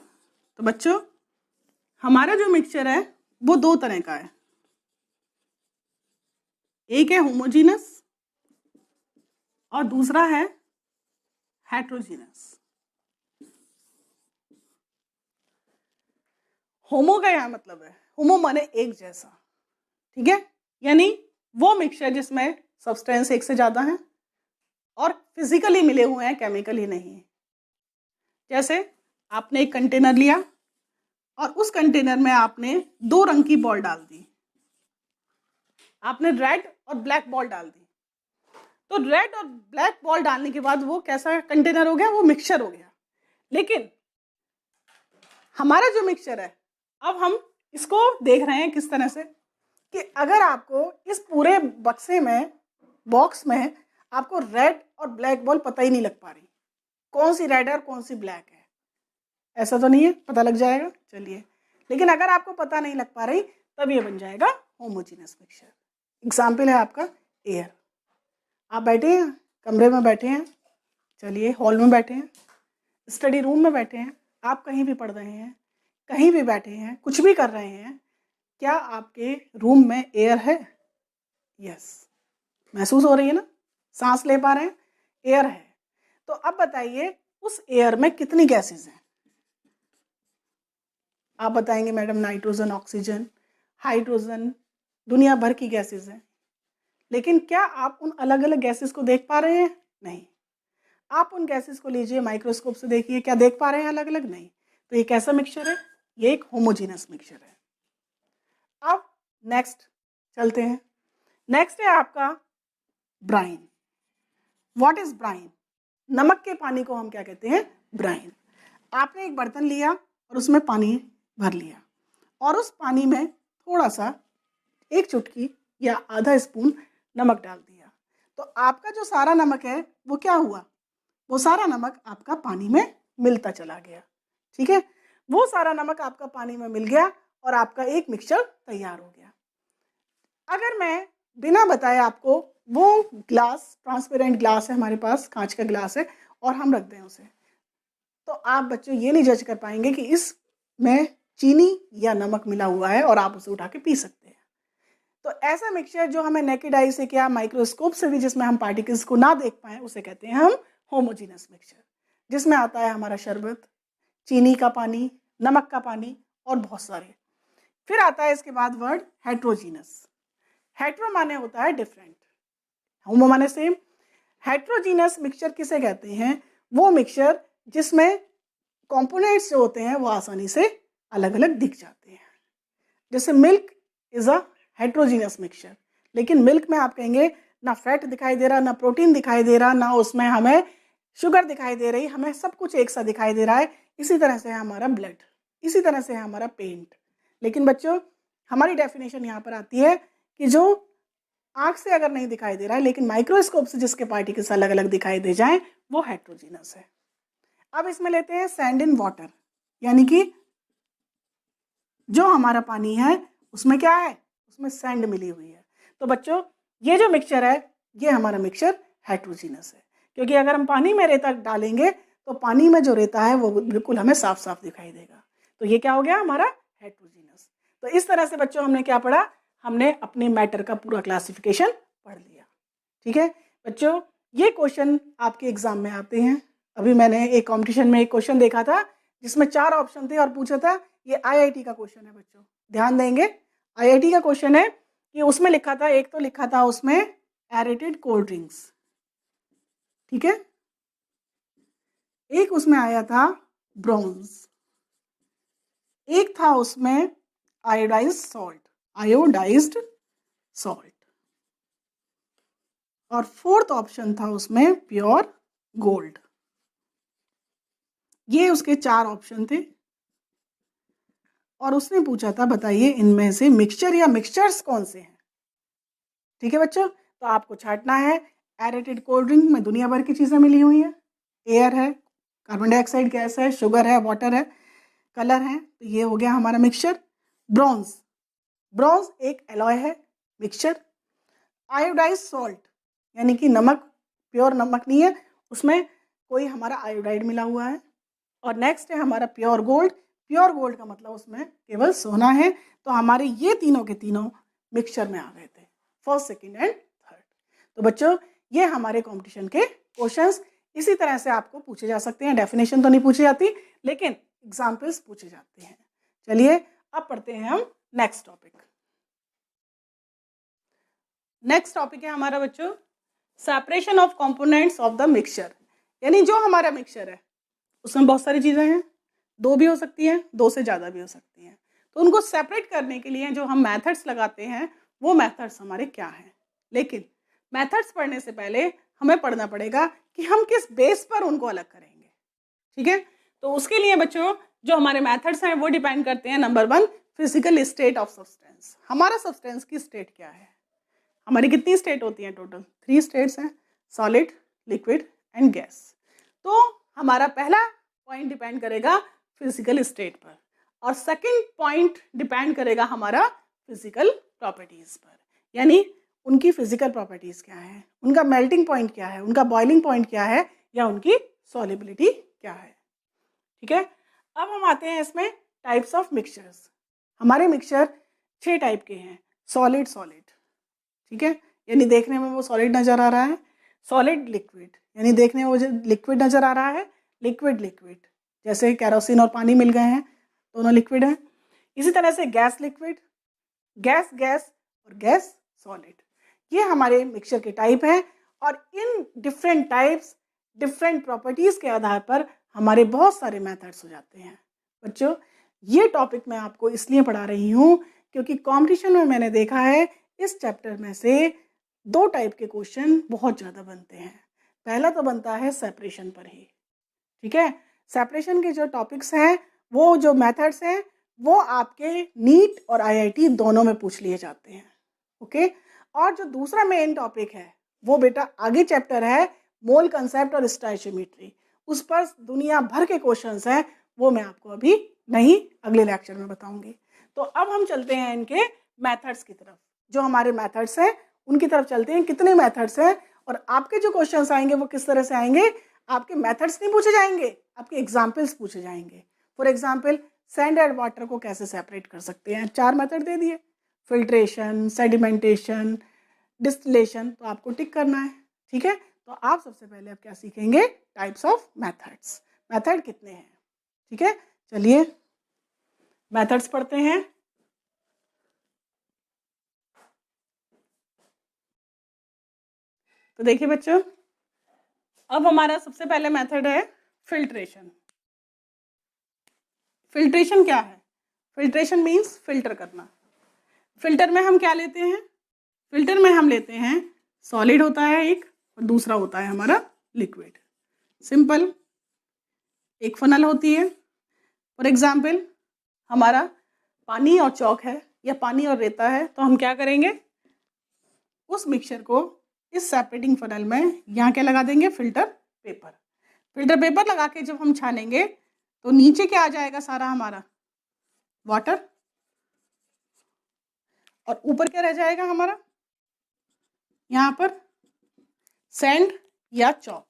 तो बच्चों हमारा जो मिक्सचर है वो दो तरह का है, एक है होमोजीनस और दूसरा है हेट्रोजीनस। होमो का यहाँ मतलब है, होमो माने एक जैसा। ठीक है, यानी वो मिक्सचर जिसमें सब्सटेंस एक से ज़्यादा है और फिजिकली मिले हुए हैं, केमिकली नहीं। जैसे आपने एक कंटेनर लिया और उस कंटेनर में आपने 2 रंग की बॉल डाल दी, आपने रेड और ब्लैक बॉल डाल दी। तो रेड और ब्लैक बॉल डालने के बाद वो कैसा कंटेनर हो गया, वो मिक्सचर हो गया। लेकिन हमारा जो मिक्सचर है, अब हम इसको देख रहे हैं किस तरह से कि अगर आपको इस पूरे बक्से में, बॉक्स में आपको रेड और ब्लैक बॉल पता ही नहीं लग पा रही कौन सी रेड है और कौन सी ब्लैक है, ऐसा तो नहीं है, पता लग जाएगा। चलिए, लेकिन अगर आपको पता नहीं लग पा रही तब ये बन जाएगा होमोजीनियस मिक्सचर। एग्जाम्पल है आपका एयर। आप बैठे हैं, कमरे में बैठे हैं, चलिए हॉल में बैठे हैं, स्टडी रूम में बैठे हैं, आप कहीं भी पढ़ रहे हैं, कहीं भी बैठे हैं, कुछ भी कर रहे हैं, क्या आपके रूम में एयर है? यस, महसूस हो रही है ना, सांस ले पा रहे हैं, एयर है। तो अब बताइए उस एयर में कितनी गैसेस हैं? आप बताएंगे मैडम नाइट्रोजन, ऑक्सीजन, हाइड्रोजन, दुनिया भर की गैसेस हैं। लेकिन क्या आप उन अलग अलग गैसेस को देख पा रहे हैं? नहीं। आप उन गैसेस को लीजिए, माइक्रोस्कोप से देखिए, क्या देख पा रहे हैं अलग अलग? नहीं। तो ये कैसा मिक्सचर है? ये एक होमोजीनस मिक्सचर है। अब नेक्स्ट चलते हैं। नेक्स्ट है आपका ब्राइन। What is Bryan? नमक के पानी को हम क्या कहते हैं? ब्राइन। आपने एक बर्तन लिया और उसमें पानी भर लिया और उस पानी में थोड़ा सा, एक चुटकी या आधा स्पून नमक डाल दिया, तो आपका जो सारा नमक है वो क्या हुआ? वो सारा नमक आपका पानी में मिलता चला गया। ठीक है, वो सारा नमक आपका पानी में मिल गया और आपका एक मिक्सचर तैयार हो गया। अगर मैं बिना बताए आपको वो ग्लास, ट्रांसपेरेंट ग्लास है हमारे पास, कांच का ग्लास है, और हम रख दें उसे, तो आप बच्चों ये नहीं जज कर पाएंगे कि इसमें चीनी या नमक मिला हुआ है और आप उसे उठा के पी सकते हैं। तो ऐसा मिक्सचर जो हमें नेकेड आई से क्या माइक्रोस्कोप से भी, जिसमें हम पार्टिकल्स को ना देख पाएँ, उसे कहते हैं हम होमोजीनस मिक्सचर, जिसमें आता है हमारा शरबत, चीनी का पानी, नमक का पानी और बहुत सारे। फिर आता है इसके बाद वर्ड हेट्रोजीनस। हेट्रो माने होता है डिफरेंट, होमो माने सेम। हेट्रोजीनस मिक्सचर किसे कहते हैं? वो मिक्सचर जिसमें कंपोनेंट्स जो होते हैं वो आसानी से अलग अलग दिख जाते हैं। जैसे milk is a heterogeneous mixture, लेकिन मिल्क में आप कहेंगे ना फैट दिखाई दे रहा, ना प्रोटीन दिखाई दे रहा, ना उसमें हमें शुगर दिखाई दे रही, हमें सब कुछ एक सा दिखाई दे रहा है। इसी तरह से है हमारा ब्लड, इसी तरह से है हमारा पेंट। लेकिन बच्चों हमारी डेफिनेशन यहाँ पर आती है कि जो आँख से अगर नहीं दिखाई दे रहा है लेकिन माइक्रोस्कोप से जिसके पार्टिकल्स अलग अलग दिखाई दे जाएं, वो हेट्रोजीनस है। अब इसमें लेते हैं सैंड इन वाटर, यानी कि जो हमारा पानी है उसमें क्या है? उसमें सैंड मिली हुई है। तो बच्चों ये जो मिक्सचर है ये हमारा मिक्सचर हेट्रोजीनस है, क्योंकि अगर हम पानी में रेता डालेंगे तो पानी में जो रेता है वो बिल्कुल हमें साफ साफ दिखाई देगा। तो ये क्या हो गया हमारा हेट्रोजीनस। तो इस तरह से बच्चों हमने क्या पढ़ा, हमने अपने मैटर का पूरा क्लासिफिकेशन पढ़ लिया। ठीक है बच्चों, ये क्वेश्चन आपके एग्जाम में आते हैं। अभी मैंने एक कॉम्पिटिशन में एक क्वेश्चन देखा था जिसमें 4 ऑप्शन थे और पूछा था, ये आईआईटी का क्वेश्चन है बच्चों, ध्यान देंगे। आईआईटी का क्वेश्चन है कि उसमें लिखा था, एक तो लिखा था उसमें एरेटेड कोल्ड ड्रिंक्स, ठीक है, एक उसमें आया था ब्रॉन्ज, एक था उसमें आयोडाइज्ड सॉल्ट, और फोर्थ ऑप्शन था उसमें प्योर गोल्ड। ये उसके 4 ऑप्शन थे और उसने पूछा था बताइए इनमें से मिक्सचर या मिक्सचर्स कौन से हैं। ठीक है बच्चों, तो आपको छांटना है। एरेटेड कोल्ड ड्रिंक में दुनिया भर की चीज़ें मिली हुई हैं, एयर है, कार्बन डाइऑक्साइड गैस है, शुगर है, वाटर है, कलर है, तो ये हो गया हमारा मिक्सचर। ब्रॉन्ज, ब्रॉन्ज एक एलॉय है, मिक्सचर। आयोडाइज सॉल्ट यानी कि नमक, प्योर नमक नहीं है, उसमें कोई हमारा आयोडाइड मिला हुआ है। और नेक्स्ट है हमारा प्योर गोल्ड, प्योर गोल्ड का मतलब उसमें केवल सोना है। तो हमारे ये तीनों के तीनों मिक्सचर में आ गए थे, फर्स्ट, सेकंड एंड थर्ड। तो बच्चों ये हमारे कंपटीशन के क्वेश्चंस इसी तरह से आपको पूछे जा सकते हैं। डेफिनेशन तो नहीं पूछी जाती लेकिन एग्जाम्पल्स पूछे जाते हैं। चलिए अब पढ़ते हैं हम नेक्स्ट टॉपिक। नेक्स्ट टॉपिक है हमारा बच्चों separation of components of the mixture. यानी जो हमारा मिक्सचर है उसमें बहुत सारी चीज़ें हैं, 2 भी हो सकती हैं, 2 से ज़्यादा भी हो सकती हैं। तो उनको सेपरेट करने के लिए जो हम मेथड्स लगाते हैं वो मेथड्स हमारे क्या हैं। लेकिन मेथड्स पढ़ने से पहले हमें पढ़ना पड़ेगा कि हम किस बेस पर उनको अलग करेंगे। ठीक है, तो उसके लिए बच्चों जो हमारे मेथड्स हैं वो डिपेंड करते हैं, number 1 physical state of substance. हमारा सब्सटेंस की स्टेट क्या है। हमारी कितनी स्टेट होती हैं टोटल, 3 स्टेट्स हैं, सॉलिड, लिक्विड एंड गैस। तो हमारा पहला पॉइंट डिपेंड करेगा फिजिकल स्टेट पर और सेकंड पॉइंट डिपेंड करेगा हमारा फिजिकल प्रॉपर्टीज पर। यानी उनकी फिजिकल प्रॉपर्टीज क्या है, उनका मेल्टिंग पॉइंट क्या है, उनका बॉइलिंग पॉइंट क्या है, या उनकी सॉल्युबिलिटी क्या है। ठीक है, अब हम आते हैं इसमें टाइप्स ऑफ मिक्सचर्स। हमारे मिक्सचर 6 टाइप के हैं। सॉलिड सॉलिड, ठीक है, यानी देखने में वो सॉलिड नज़र आ रहा है। सॉलिड लिक्विड यानी देखने में वो लिक्विड नज़र आ रहा है। लिक्विड लिक्विड जैसे केरोसिन और पानी मिल गए हैं, दोनों लिक्विड हैं। इसी तरह से गैस लिक्विड, गैस गैस और गैस सॉलिड, ये हमारे मिक्सचर के टाइप हैं। और in different types different properties के आधार पर हमारे बहुत सारे मेथड्स हो जाते हैं। बच्चों ये टॉपिक मैं आपको इसलिए पढ़ा रही हूँ क्योंकि कॉम्पिटिशन में मैंने देखा है इस चैप्टर में से 2 टाइप के क्वेश्चन बहुत ज़्यादा बनते हैं। पहला तो बनता है सेपरेशन पर ही, ठीक है, सेपरेशन के जो टॉपिक्स हैं वो जो मेथड्स हैं वो आपके नीट और आईआईटी दोनों में पूछ लिए जाते हैं। ओके, और जो दूसरा मेन टॉपिक है वो बेटा आगे चैप्टर है मोल कंसेप्ट और स्टोइचियोमेट्री, उस पर दुनिया भर के क्वेश्चंस हैं, वो मैं आपको अभी नहीं अगले लेक्चर में बताऊंगी। तो अब हम चलते हैं इनके मेथड्स की तरफ। जो हमारे मेथड्स हैं उनकी तरफ चलते हैं। कितने मेथड्स हैं और आपके जो क्वेश्चंस आएंगे वो किस तरह से आएंगे। आपके मेथड्स नहीं पूछे जाएंगे, आपके एग्जाम्पल्स पूछे जाएंगे। For example sand and water को कैसे सेपरेट कर सकते हैं, 4 मेथड दे दिए, फिल्ट्रेशन, सेडिमेंटेशन, डिस्टिलेशन, तो आपको टिक करना है। ठीक है, तो आप सबसे पहले अब क्या सीखेंगे, टाइप्स ऑफ मेथड्स, मेथड कितने हैं। ठीक है, चलिए मेथड्स पढ़ते हैं। तो देखिए बच्चों, अब हमारा सबसे पहले मेथड है फिल्ट्रेशन। फिल्ट्रेशन क्या है, फिल्ट्रेशन मीन्स फिल्टर करना। फिल्टर में हम क्या लेते हैं, फिल्टर में हम लेते हैं सॉलिड होता है एक और दूसरा होता है हमारा लिक्विड। सिंपल, एक फनल होती है। फॉर एग्जाम्पल हमारा पानी और चौक है या पानी और रेता है, तो हम क्या करेंगे, उस मिक्सचर को इस सेपरेटिंग फनल में यहाँ क्या लगा देंगे, फिल्टर पेपर। फिल्टर पेपर लगा के जब हम छानेंगे तो नीचे क्या आ जाएगा, सारा हमारा वाटर, और ऊपर क्या रह जाएगा हमारा, यहाँ पर सैंड या चॉक।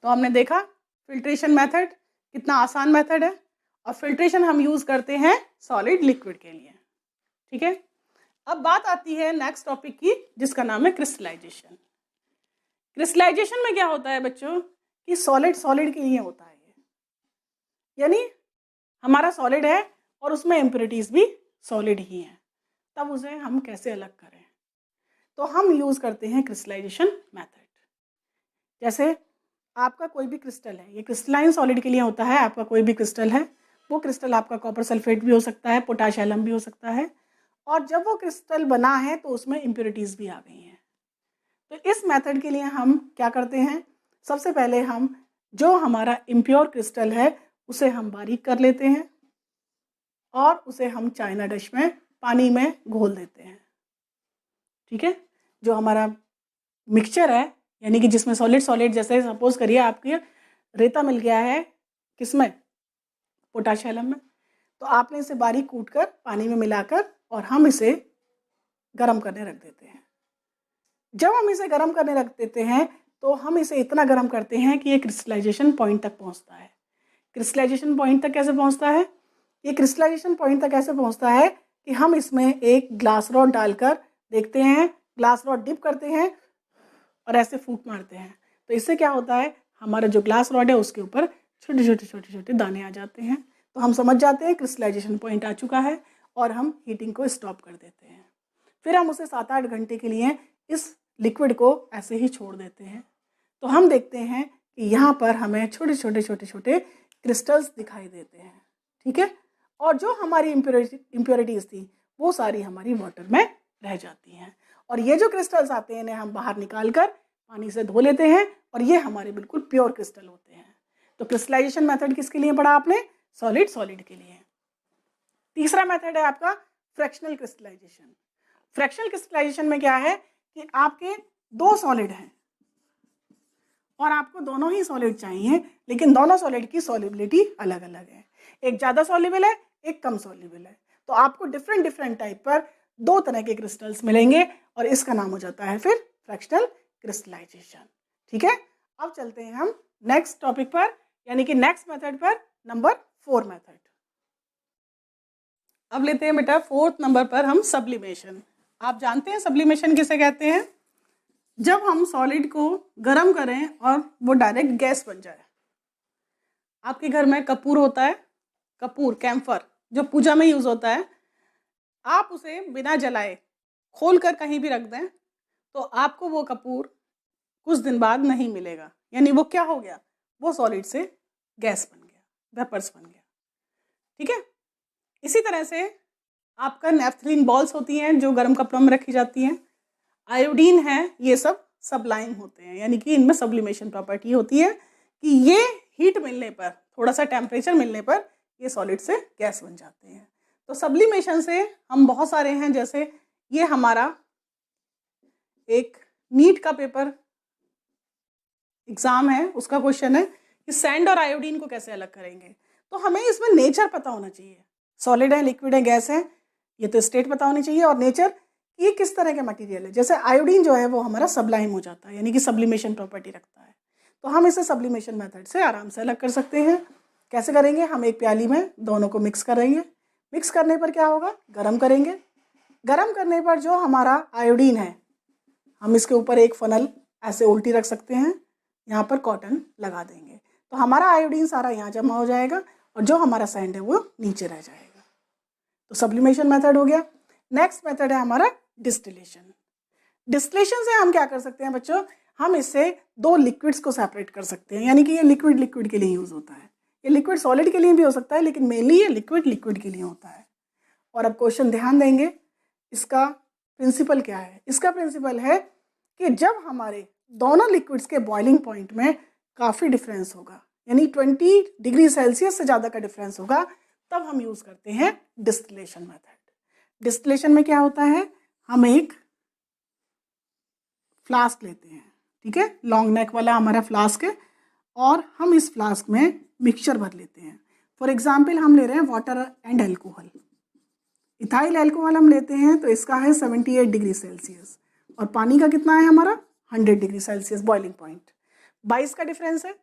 तो हमने देखा फिल्ट्रेशन मेथड कितना आसान मेथड है, और फिल्ट्रेशन हम यूज करते हैं सॉलिड लिक्विड के लिए। ठीक है, अब बात आती है नेक्स्ट टॉपिक की, जिसका नाम है क्रिस्टलाइजेशन। क्रिस्टलाइजेशन में क्या होता है बच्चों कि सॉलिड सॉलिड के लिए होता है, यानी हमारा सॉलिड है और उसमें इम्प्योरिटीज भी सॉलिड ही हैं, तब उसे हम कैसे अलग करें। तो हम यूज करते हैं क्रिस्टलाइजेशन मेथड। जैसे आपका कोई भी क्रिस्टल है, ये क्रिस्टलाइन सॉलिड के लिए होता है, आपका कोई भी क्रिस्टल है, वो क्रिस्टल आपका कॉपर सल्फेट भी हो सकता है, पोटाश एलम भी हो सकता है, और जब वो क्रिस्टल बना है तो उसमें इम्प्योरिटीज भी आ गई हैं। तो इस मेथड के लिए हम क्या करते हैं, सबसे पहले हम जो हमारा इम्प्योर क्रिस्टल है उसे हम बारीक कर लेते हैं और उसे हम चाइना डिश में पानी में घोल देते हैं। ठीक है, जो हमारा मिक्सचर है, यानी कि जिसमें सॉलिड सॉलिड, जैसे सपोज करिए आपके रेता मिल गया है किसमें, पोटाशियम में, तो आपने इसे बारीक कूट कर पानी में मिलाकर और हम इसे गर्म करने रख देते हैं। जब हम इसे गर्म करने रख देते हैं तो हम इसे इतना गर्म करते हैं कि ये क्रिस्टलाइजेशन पॉइंट तक पहुंचता है। क्रिस्टलाइजेशन पॉइंट तक कैसे पहुंचता है, ये क्रिस्टलाइजेशन पॉइंट तक ऐसे पहुंचता है कि हम इसमें एक ग्लास रॉड डालकर देखते हैं, ग्लास रॉड डिप करते हैं और ऐसे फूंक मारते हैं, तो इससे क्या होता है, हमारा जो ग्लास रॉड है उसके ऊपर छोटे छोटे छोटे छोटे दाने आ जाते हैं। तो हम समझ जाते हैं क्रिस्टलाइजेशन पॉइंट आ चुका है और हम हीटिंग को स्टॉप कर देते हैं। फिर हम उसे 7-8 घंटे के लिए इस लिक्विड को ऐसे ही छोड़ देते हैं। तो हम देखते हैं कि यहाँ पर हमें छोटे छोटे छोटे छोटे क्रिस्टल्स दिखाई देते हैं। ठीक है, और जो हमारी इम्प्योरिटीज थी वो सारी हमारी वाटर में रह जाती हैं, और ये जो क्रिस्टल्स आते हैं इन्हें हम बाहर निकाल कर पानी से धो लेते हैं और ये हमारे बिल्कुल प्योर क्रिस्टल होते हैं। तो क्रिस्टलाइजेशन मेथड किसके लिए पढ़ा आपने, सॉलिड सॉलिड के लिए। तीसरा मेथड है आपका फ्रैक्शनल क्रिस्टलाइजेशन। फ्रैक्शनल क्रिस्टलाइजेशन में क्या है कि आपके दो सॉलिड हैं और आपको दोनों ही सॉलिड चाहिए, लेकिन दोनों सॉलिड की सॉल्युबिलिटी अलग अलग है, एक ज़्यादा सॉल्युबल है एक कम सॉल्युबल है। तो आपको डिफरेंट डिफरेंट टाइप पर दो तरह के क्रिस्टल्स मिलेंगे और इसका नाम हो जाता है फिर फ्रैक्शनल क्रिस्टलाइजेशन। ठीक है, अब चलते हैं हम नेक्स्ट टॉपिक पर, यानी कि नेक्स्ट मेथड पर, नंबर 4 मेथड। अब लेते हैं बेटा 4th नंबर पर हम सब्लिमेशन। आप जानते हैं सब्लिमेशन किसे कहते हैं, जब हम सॉलिड को गर्म करें और वो डायरेक्ट गैस बन जाए। आपके घर में कपूर होता है, कपूर कैम्फर जो पूजा में यूज होता है, आप उसे बिना जलाए खोल कर कहीं भी रख दें तो आपको वो कपूर कुछ दिन बाद नहीं मिलेगा, यानी वो क्या हो गया, वो सॉलिड से गैस बन गया, वेपर्स बन गया। ठीक है, इसी तरह से आपका नेफ्थलीन बॉल्स होती हैं जो गर्म कपड़ों में रखी जाती हैं, आयोडीन है, ये सब सबलाइम होते हैं, यानी कि इनमें सब्लिमेशन प्रॉपर्टी होती है कि ये हीट मिलने पर, थोड़ा सा टेम्परेचर मिलने पर ये सॉलिड से गैस बन जाते हैं। तो सब्लिमेशन से हम बहुत सारे हैं, जैसे ये हमारा एक नीट का पेपर एग्जाम है, उसका क्वेश्चन है कि सैंड और आयोडीन को कैसे अलग करेंगे। तो हमें इसमें नेचर पता होना चाहिए, सॉलिड है, लिक्विड है, गैस है, ये तो स्टेट पता होनी चाहिए, और नेचर ये किस तरह के मटेरियल है। जैसे आयोडीन जो है वो हमारा सबलाइम हो जाता है, यानी कि सब्लिमेशन प्रॉपर्टी रखता है, तो हम इसे सब्लिमेशन मेथड से आराम से अलग कर सकते हैं। कैसे करेंगे, हम एक प्याली में दोनों को मिक्स करेंगे, मिक्स करने पर क्या होगा, गरम करेंगे, गरम करने पर जो हमारा आयोडीन है हम इसके ऊपर एक फनल ऐसे उल्टी रख सकते हैं, यहाँ पर कॉटन लगा देंगे तो हमारा आयोडीन सारा यहाँ जमा हो जाएगा और जो हमारा सैंड है वो नीचे रह जाएगा। तो सब्लिमेशन मेथड हो गया। नेक्स्ट मेथड है हमारा डिस्टिलेशन। डिस्टिलेशन से हम क्या कर सकते हैं बच्चों, हम इससे दो लिक्विड्स को सेपरेट कर सकते हैं, यानी कि ये लिक्विड लिक्विड के लिए यूज होता है, ये लिक्विड सॉलिड के लिए भी हो सकता है, लेकिन मेनली ये लिक्विड लिक्विड के लिए होता है। और अब क्वेश्चन ध्यान देंगे, इसका प्रिंसिपल क्या है। इसका प्रिंसिपल है कि जब हमारे दोनों लिक्विड्स के बॉइलिंग पॉइंट में काफ़ी डिफरेंस होगा, यानी 20 डिग्री सेल्सियस से ज़्यादा का डिफरेंस होगा, तब हम यूज़ करते हैं डिस्टिलेशन मेथड। डिस्टिलेशन में क्या होता है, हम एक फ्लास्क लेते हैं, ठीक है, लॉन्ग नेक वाला हमारा फ्लास्क है, और हम इस फ्लास्क में मिक्सचर भर लेते हैं। फॉर एग्जाम्पल हम ले रहे हैं water and alcohol, ethyl alcohol हम लेते हैं तो इसका है 78 डिग्री सेल्सियस और पानी का कितना है हमारा 100 डिग्री सेल्सियस बॉइलिंग पॉइंट, 22 का डिफरेंस है।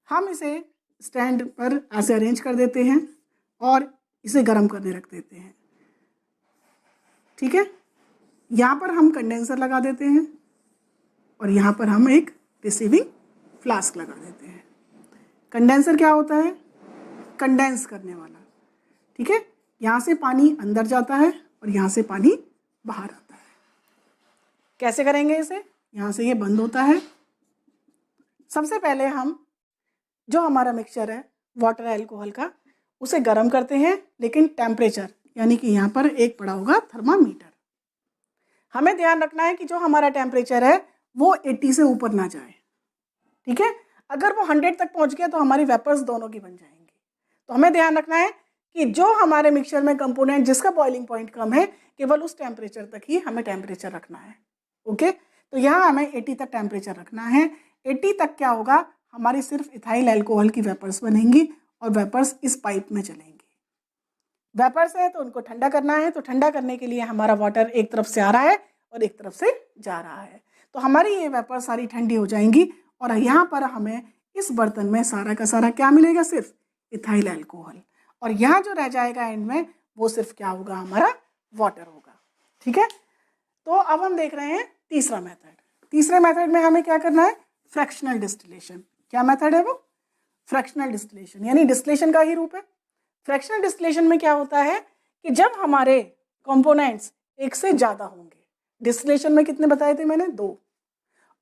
हम इसे स्टैंड पर ऐसे अरेंज कर देते हैं और इसे गर्म करने रख देते हैं, ठीक है। यहाँ पर हम कंडेंसर लगा देते हैं और यहाँ पर हम एक रिसीविंग फ्लास्क लगा देते हैं। कंडेंसर क्या होता है, कंडेंस करने वाला, ठीक है। यहाँ से पानी अंदर जाता है और यहाँ से पानी बाहर आता है। कैसे करेंगे इसे, यहाँ से ये बंद होता है। सबसे पहले हम जो हमारा मिक्सचर है वाटर एल्कोहल का उसे गर्म करते हैं, लेकिन टेम्परेचर यानी कि यहाँ पर एक पड़ा होगा थर्मामीटर। हमें ध्यान रखना है कि जो हमारा टेम्परेचर है वो 80 से ऊपर ना जाए, ठीक है। अगर वो 100 तक पहुँच गया तो हमारी वेपर्स दोनों की बन जाएंगी। तो हमें ध्यान रखना है कि जो हमारे मिक्सचर में कंपोनेंट जिसका बॉइलिंग पॉइंट कम है केवल उस टेम्परेचर तक ही हमें टेम्परेचर रखना है, ओके। तो यहाँ हमें 80 तक टेम्परेचर रखना है। 80 तक क्या होगा, हमारी सिर्फ इथाइल एल्कोहल की वेपर्स बनेंगी और वेपर्स इस पाइप में चलेंगी। वेपर्स है तो उनको ठंडा करना है, तो ठंडा करने के लिए हमारा वाटर एक तरफ से आ रहा है और एक तरफ से जा रहा है। तो हमारी ये वेपर सारी ठंडी हो जाएंगी और यहाँ पर हमें इस बर्तन में सारा का सारा क्या मिलेगा, सिर्फ इथाइल एल्कोहल, और यहाँ जो रह जाएगा एंड में वो सिर्फ क्या होगा, हमारा वाटर होगा, ठीक है। तो अब हम देख रहे हैं तीसरा मेथड। तीसरे मेथड में हमें क्या करना है, फ्रैक्शनल डिस्टिलेशन। क्या मेथड है वो, फ्रैक्शनल डिस्टिलेशन, यानी डिस्टिलेशन का ही रूप है। फ्रैक्शनल डिस्टिलेशन में क्या होता है कि जब हमारे कंपोनेंट्स एक से ज़्यादा होंगे, डिस्टिलेशन में कितने बताए थे मैंने, 2,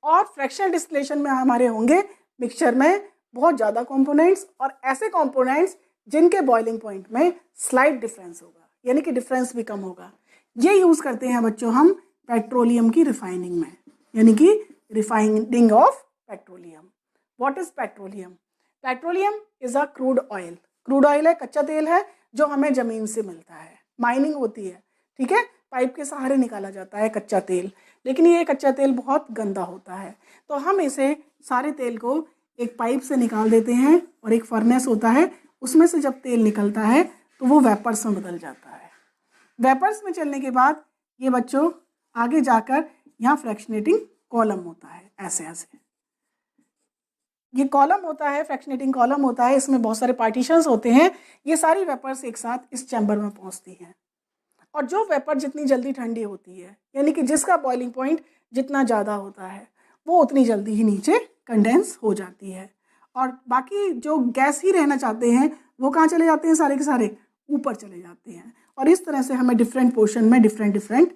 और फ्रैक्शनल डिस्टिलेशन में हमारे होंगे मिक्सचर में बहुत ज़्यादा कंपोनेंट्स और ऐसे कंपोनेंट्स जिनके बॉइलिंग पॉइंट में स्लाइट डिफरेंस होगा, यानी कि डिफरेंस भी कम होगा। ये यूज़ करते हैं बच्चों हम पेट्रोलियम की रिफाइनिंग में, यानी कि refining of petroleum. What is petroleum, petroleum is a crude oil. Crude oil है, कच्चा तेल है जो हमें ज़मीन से मिलता है, माइनिंग होती है, ठीक है, पाइप के सहारे निकाला जाता है कच्चा तेल, लेकिन ये कच्चा तेल बहुत गंदा होता है। तो हम इसे सारे तेल को एक पाइप से निकाल देते हैं और एक फर्नेस होता है, उसमें से जब तेल निकलता है तो वो वेपर्स में बदल जाता है। वेपर्स में चलने के बाद ये बच्चों आगे जाकर यहाँ फ्रैक्शनेटिंग कॉलम होता है, ऐसे ऐसे ये कॉलम होता है, फ्रैक्शनेटिंग कॉलम होता है, इसमें बहुत सारे पार्टीशंस होते हैं। ये सारी वेपर्स एक साथ इस चैम्बर में पहुँचती हैं और जो वेपर जितनी जल्दी ठंडी होती है, यानी कि जिसका बॉइलिंग पॉइंट जितना ज़्यादा होता है, वो उतनी जल्दी ही नीचे कंडेंस हो जाती है और बाकी जो गैस ही रहना चाहते हैं वो कहाँ चले जाते हैं, सारे के सारे ऊपर चले जाते हैं। और इस तरह से हमें डिफरेंट पोर्शन में डिफरेंट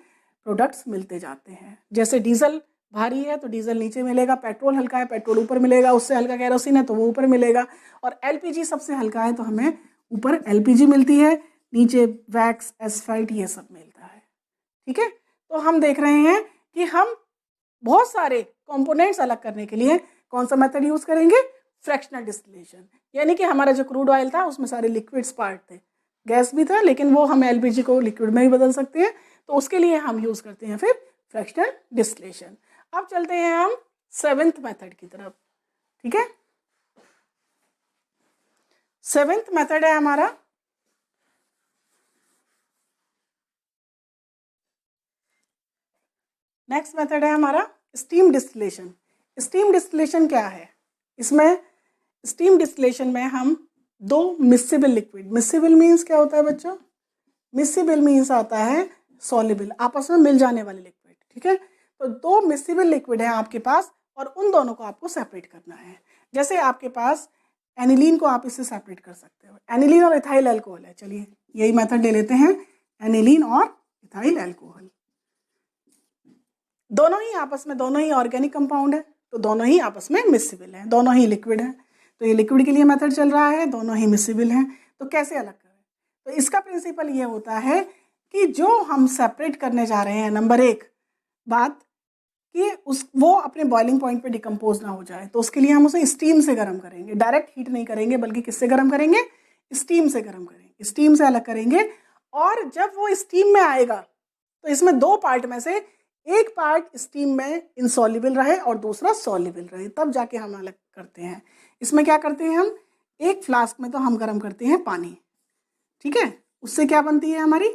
प्रोडक्ट्स मिलते जाते हैं। जैसे डीजल भारी है तो डीजल नीचे मिलेगा, पेट्रोल हल्का है पेट्रोल ऊपर मिलेगा, उससे हल्का केरोसिन है तो वो ऊपर मिलेगा, और एलपीजी सबसे हल्का है तो हमें ऊपर एलपीजी मिलती है, नीचे वैक्स एस्फाल्ट ये सब मिलता है, ठीक है। तो हम देख रहे हैं कि हम बहुत सारे कंपोनेंट्स अलग करने के लिए कौन सा मेथड यूज़ करेंगे, फ्रैक्शनल डिस्टिलेशन, यानी कि हमारा जो क्रूड ऑयल था उसमें सारे लिक्विड्स पार्ट थे, गैस भी था, लेकिन वो हम एलपीजी को लिक्विड में ही बदल सकते हैं, तो उसके लिए हम यूज़ करते हैं फिर फ्रैक्शनल डिस्टिलेशन। अब चलते हैं हम 7th मेथड की तरफ, ठीक है। 7th मेथड है हमारा नेक्स्ट मेथड है हमारा स्टीम डिस्टिलेशन। स्टीम डिस्टिलेशन क्या है, इसमें स्टीम डिस्टिलेशन में हम 2 मिक्सेबल लिक्विड, मिक्सेबल मीन्स क्या होता है बच्चों, मिक्सेबल मीन्स आता है सॉल्युबल, आपस में मिल जाने वाले लिक्विड, ठीक है। तो 2 मिक्सेबल लिक्विड हैं आपके पास और उन दोनों को आपको सेपरेट करना है। जैसे आपके पास एनिलीन को आप इससे सेपरेट कर सकते हो, एनिलीन और इथाइल एल्कोहल है, चलिए यही मेथड ले लेते हैं, एनिलीन और इथाइल एल्कोहल दोनों ही आपस में, दोनों ही ऑर्गेनिक कंपाउंड है, तो दोनों ही आपस में मिक्सेबल हैं, दोनों ही लिक्विड हैं। तो ये लिक्विड के लिए मेथड चल रहा है, दोनों ही मिक्सेबल हैं, तो कैसे अलग करें, तो इसका प्रिंसिपल ये होता है कि जो हम सेपरेट करने जा रहे हैं, नंबर 1 बात कि वो अपने बॉइलिंग पॉइंट पे डिकम्पोज ना हो जाए, तो उसके लिए हम उसे स्टीम से गर्म करेंगे, डायरेक्ट हीट नहीं करेंगे, बल्कि किससे गर्म करेंगे, स्टीम से गर्म करेंगे, स्टीम से अलग करेंगे। और जब वो स्टीम में आएगा तो इसमें 2 पार्ट में से एक पार्ट स्टीम में इनसॉल्युबल रहे और दूसरा सॉल्युबल रहे, तब जाके हम अलग करते हैं। इसमें क्या करते हैं हम, एक फ्लास्क में तो हम गर्म करते हैं पानी, ठीक है, उससे क्या बनती है हमारी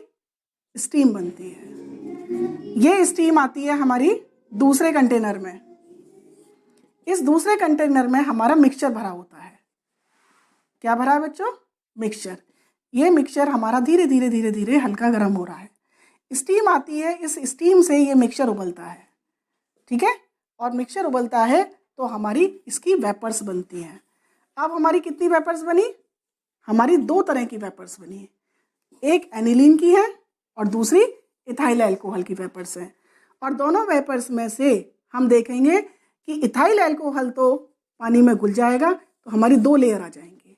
स्टीम बनती है। ये स्टीम आती है हमारी दूसरे कंटेनर में। इस दूसरे कंटेनर में हमारा मिक्सचर भरा होता है। क्या भरा है बच्चों? मिक्सचर। ये मिक्सचर हमारा धीरे धीरे धीरे धीरे हल्का गर्म हो रहा है। स्टीम आती है, इस स्टीम से ये मिक्सचर उबलता है, ठीक है, और मिक्सचर उबलता है तो हमारी इसकी वेपर्स बनती हैं। अब हमारी कितनी वेपर्स बनी? हमारी दो तरह की वेपर्स बनी है, एक एनिलीन की है और दूसरी इथाइल अल्कोहल की वेपर्स हैं। और दोनों वेपर्स में से हम देखेंगे कि इथाइल अल्कोहल तो पानी में घुल जाएगा तो हमारी दो लेयर आ जाएंगी।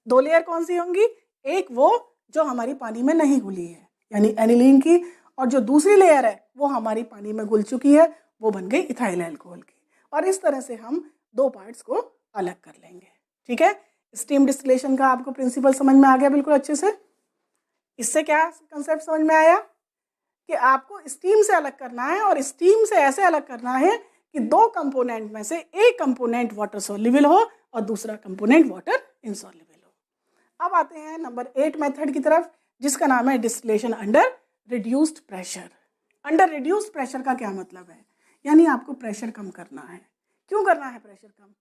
दो लेयर कौन सी होंगी? एक वो जो हमारी पानी में नहीं घुली है यानी एनिलीन की, और जो दूसरी लेयर है वो हमारी पानी में घुल चुकी है, वो बन गई इथाइल अल्कोहल की। और इस तरह से हम दो पार्ट्स को अलग कर लेंगे, ठीक है। स्टीम डिस्टिलेशन का आपको प्रिंसिपल समझ में आ गया बिल्कुल अच्छे से। इससे क्या कंसेप्ट समझ में आया कि आपको स्टीम से अलग करना है, और स्टीम से ऐसे अलग करना है कि दो कंपोनेंट में से एक कंपोनेंट वाटर सॉल्युबल हो और दूसरा कंपोनेंट वाटर इनसॉल्युबल हो। अब आते हैं नंबर 8 मेथड की तरफ, जिसका नाम है distillation under reduced pressure. Under reduced pressure का क्या मतलब है? यानी आपको प्रेशर कम करना है। क्यों करना है प्रेशर कम?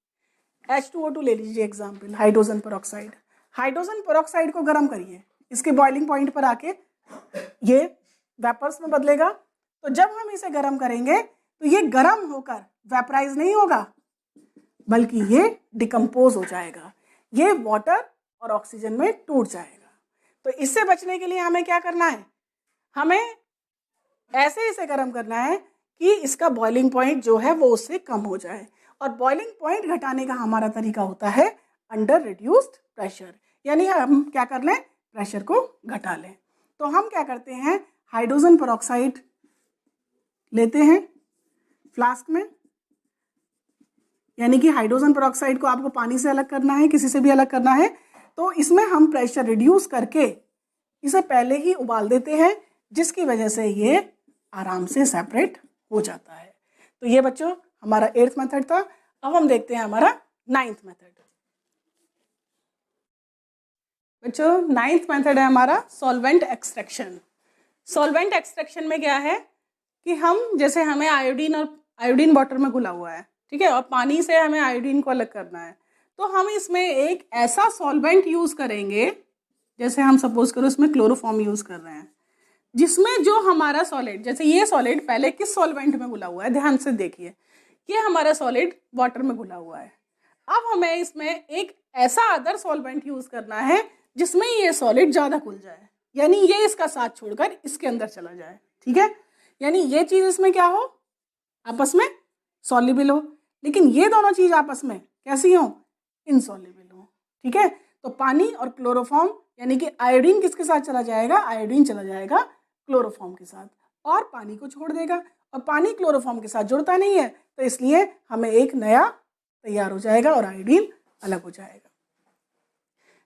H2O2 ले लीजिए example, hydrogen peroxide. Hydrogen peroxide को गर्म करिए, इसके बॉइलिंग पॉइंट पर आके ये वेपर्स में बदलेगा। तो जब हम इसे गर्म करेंगे तो ये गर्म होकर वेपराइज नहीं होगा, बल्कि ये डिकम्पोज हो जाएगा, ये वाटर और ऑक्सीजन में टूट जाएगा। तो इससे बचने के लिए हमें क्या करना है? हमें ऐसे इसे गर्म करना है कि इसका बॉइलिंग पॉइंट जो है वो उससे कम हो जाए। और बॉइलिंग पॉइंट घटाने का हमारा तरीका होता है अंडर रिड्यूस्ड प्रेशर, यानी हम क्या कर लें? प्रेशर को घटा लें। तो हम क्या करते हैं? हाइड्रोजन पेरोक्साइड लेते हैं फ्लास्क में, यानी कि हाइड्रोजन पेरोक्साइड को आपको पानी से अलग करना है, किसी से भी अलग करना है, तो इसमें हम प्रेशर रिड्यूस करके इसे पहले ही उबाल देते हैं, जिसकी वजह से ये आराम से सेपरेट हो जाता है। तो ये बच्चों हमारा 8th मेथड था। अब हम देखते हैं हमारा 9th मेथड। बच्चों 9th मेथड है हमारा सॉल्वेंट एक्सट्रैक्शन। सॉल्वेंट एक्सट्रैक्शन में क्या है कि हम जैसे हमें आयोडीन वाटर में घुला हुआ है, ठीक है, और पानी से हमें आयोडीन को अलग करना है, तो हम इसमें एक ऐसा सॉल्वेंट यूज करेंगे, जैसे हम सपोज करो इसमें क्लोरोफॉर्म यूज कर रहे हैं, जिसमें जो हमारा सॉलिड, जैसे ये सॉलिड पहले किस सॉल्वेंट में घुला हुआ है, ध्यान से देखिए, ये हमारा सॉलिड वाटर में घुला हुआ है। अब हमें इसमें एक ऐसा अदर सॉल्वेंट यूज करना है जिसमें ये सॉलिड ज्यादा घुल जाए, यानी ये इसका साथ छोड़कर इसके अंदर चला जाए, ठीक है, यानी ये चीज इसमें क्या हो? आपस में सॉल्युबल हो, लेकिन ये दोनों चीज आपस में कैसी हो? इनसॉल्युबल हो, ठीक है। तो पानी और क्लोरोफॉर्म, यानी कि आयोडीन किसके साथ चला जाएगा? आयोडीन चला जाएगा क्लोरोफॉर्म के साथ और पानी को छोड़ देगा, और पानी क्लोरोफॉर्म के साथ जुड़ता नहीं है, तो इसलिए हमें एक नया तैयार हो जाएगा और आयोडीन अलग हो जाएगा।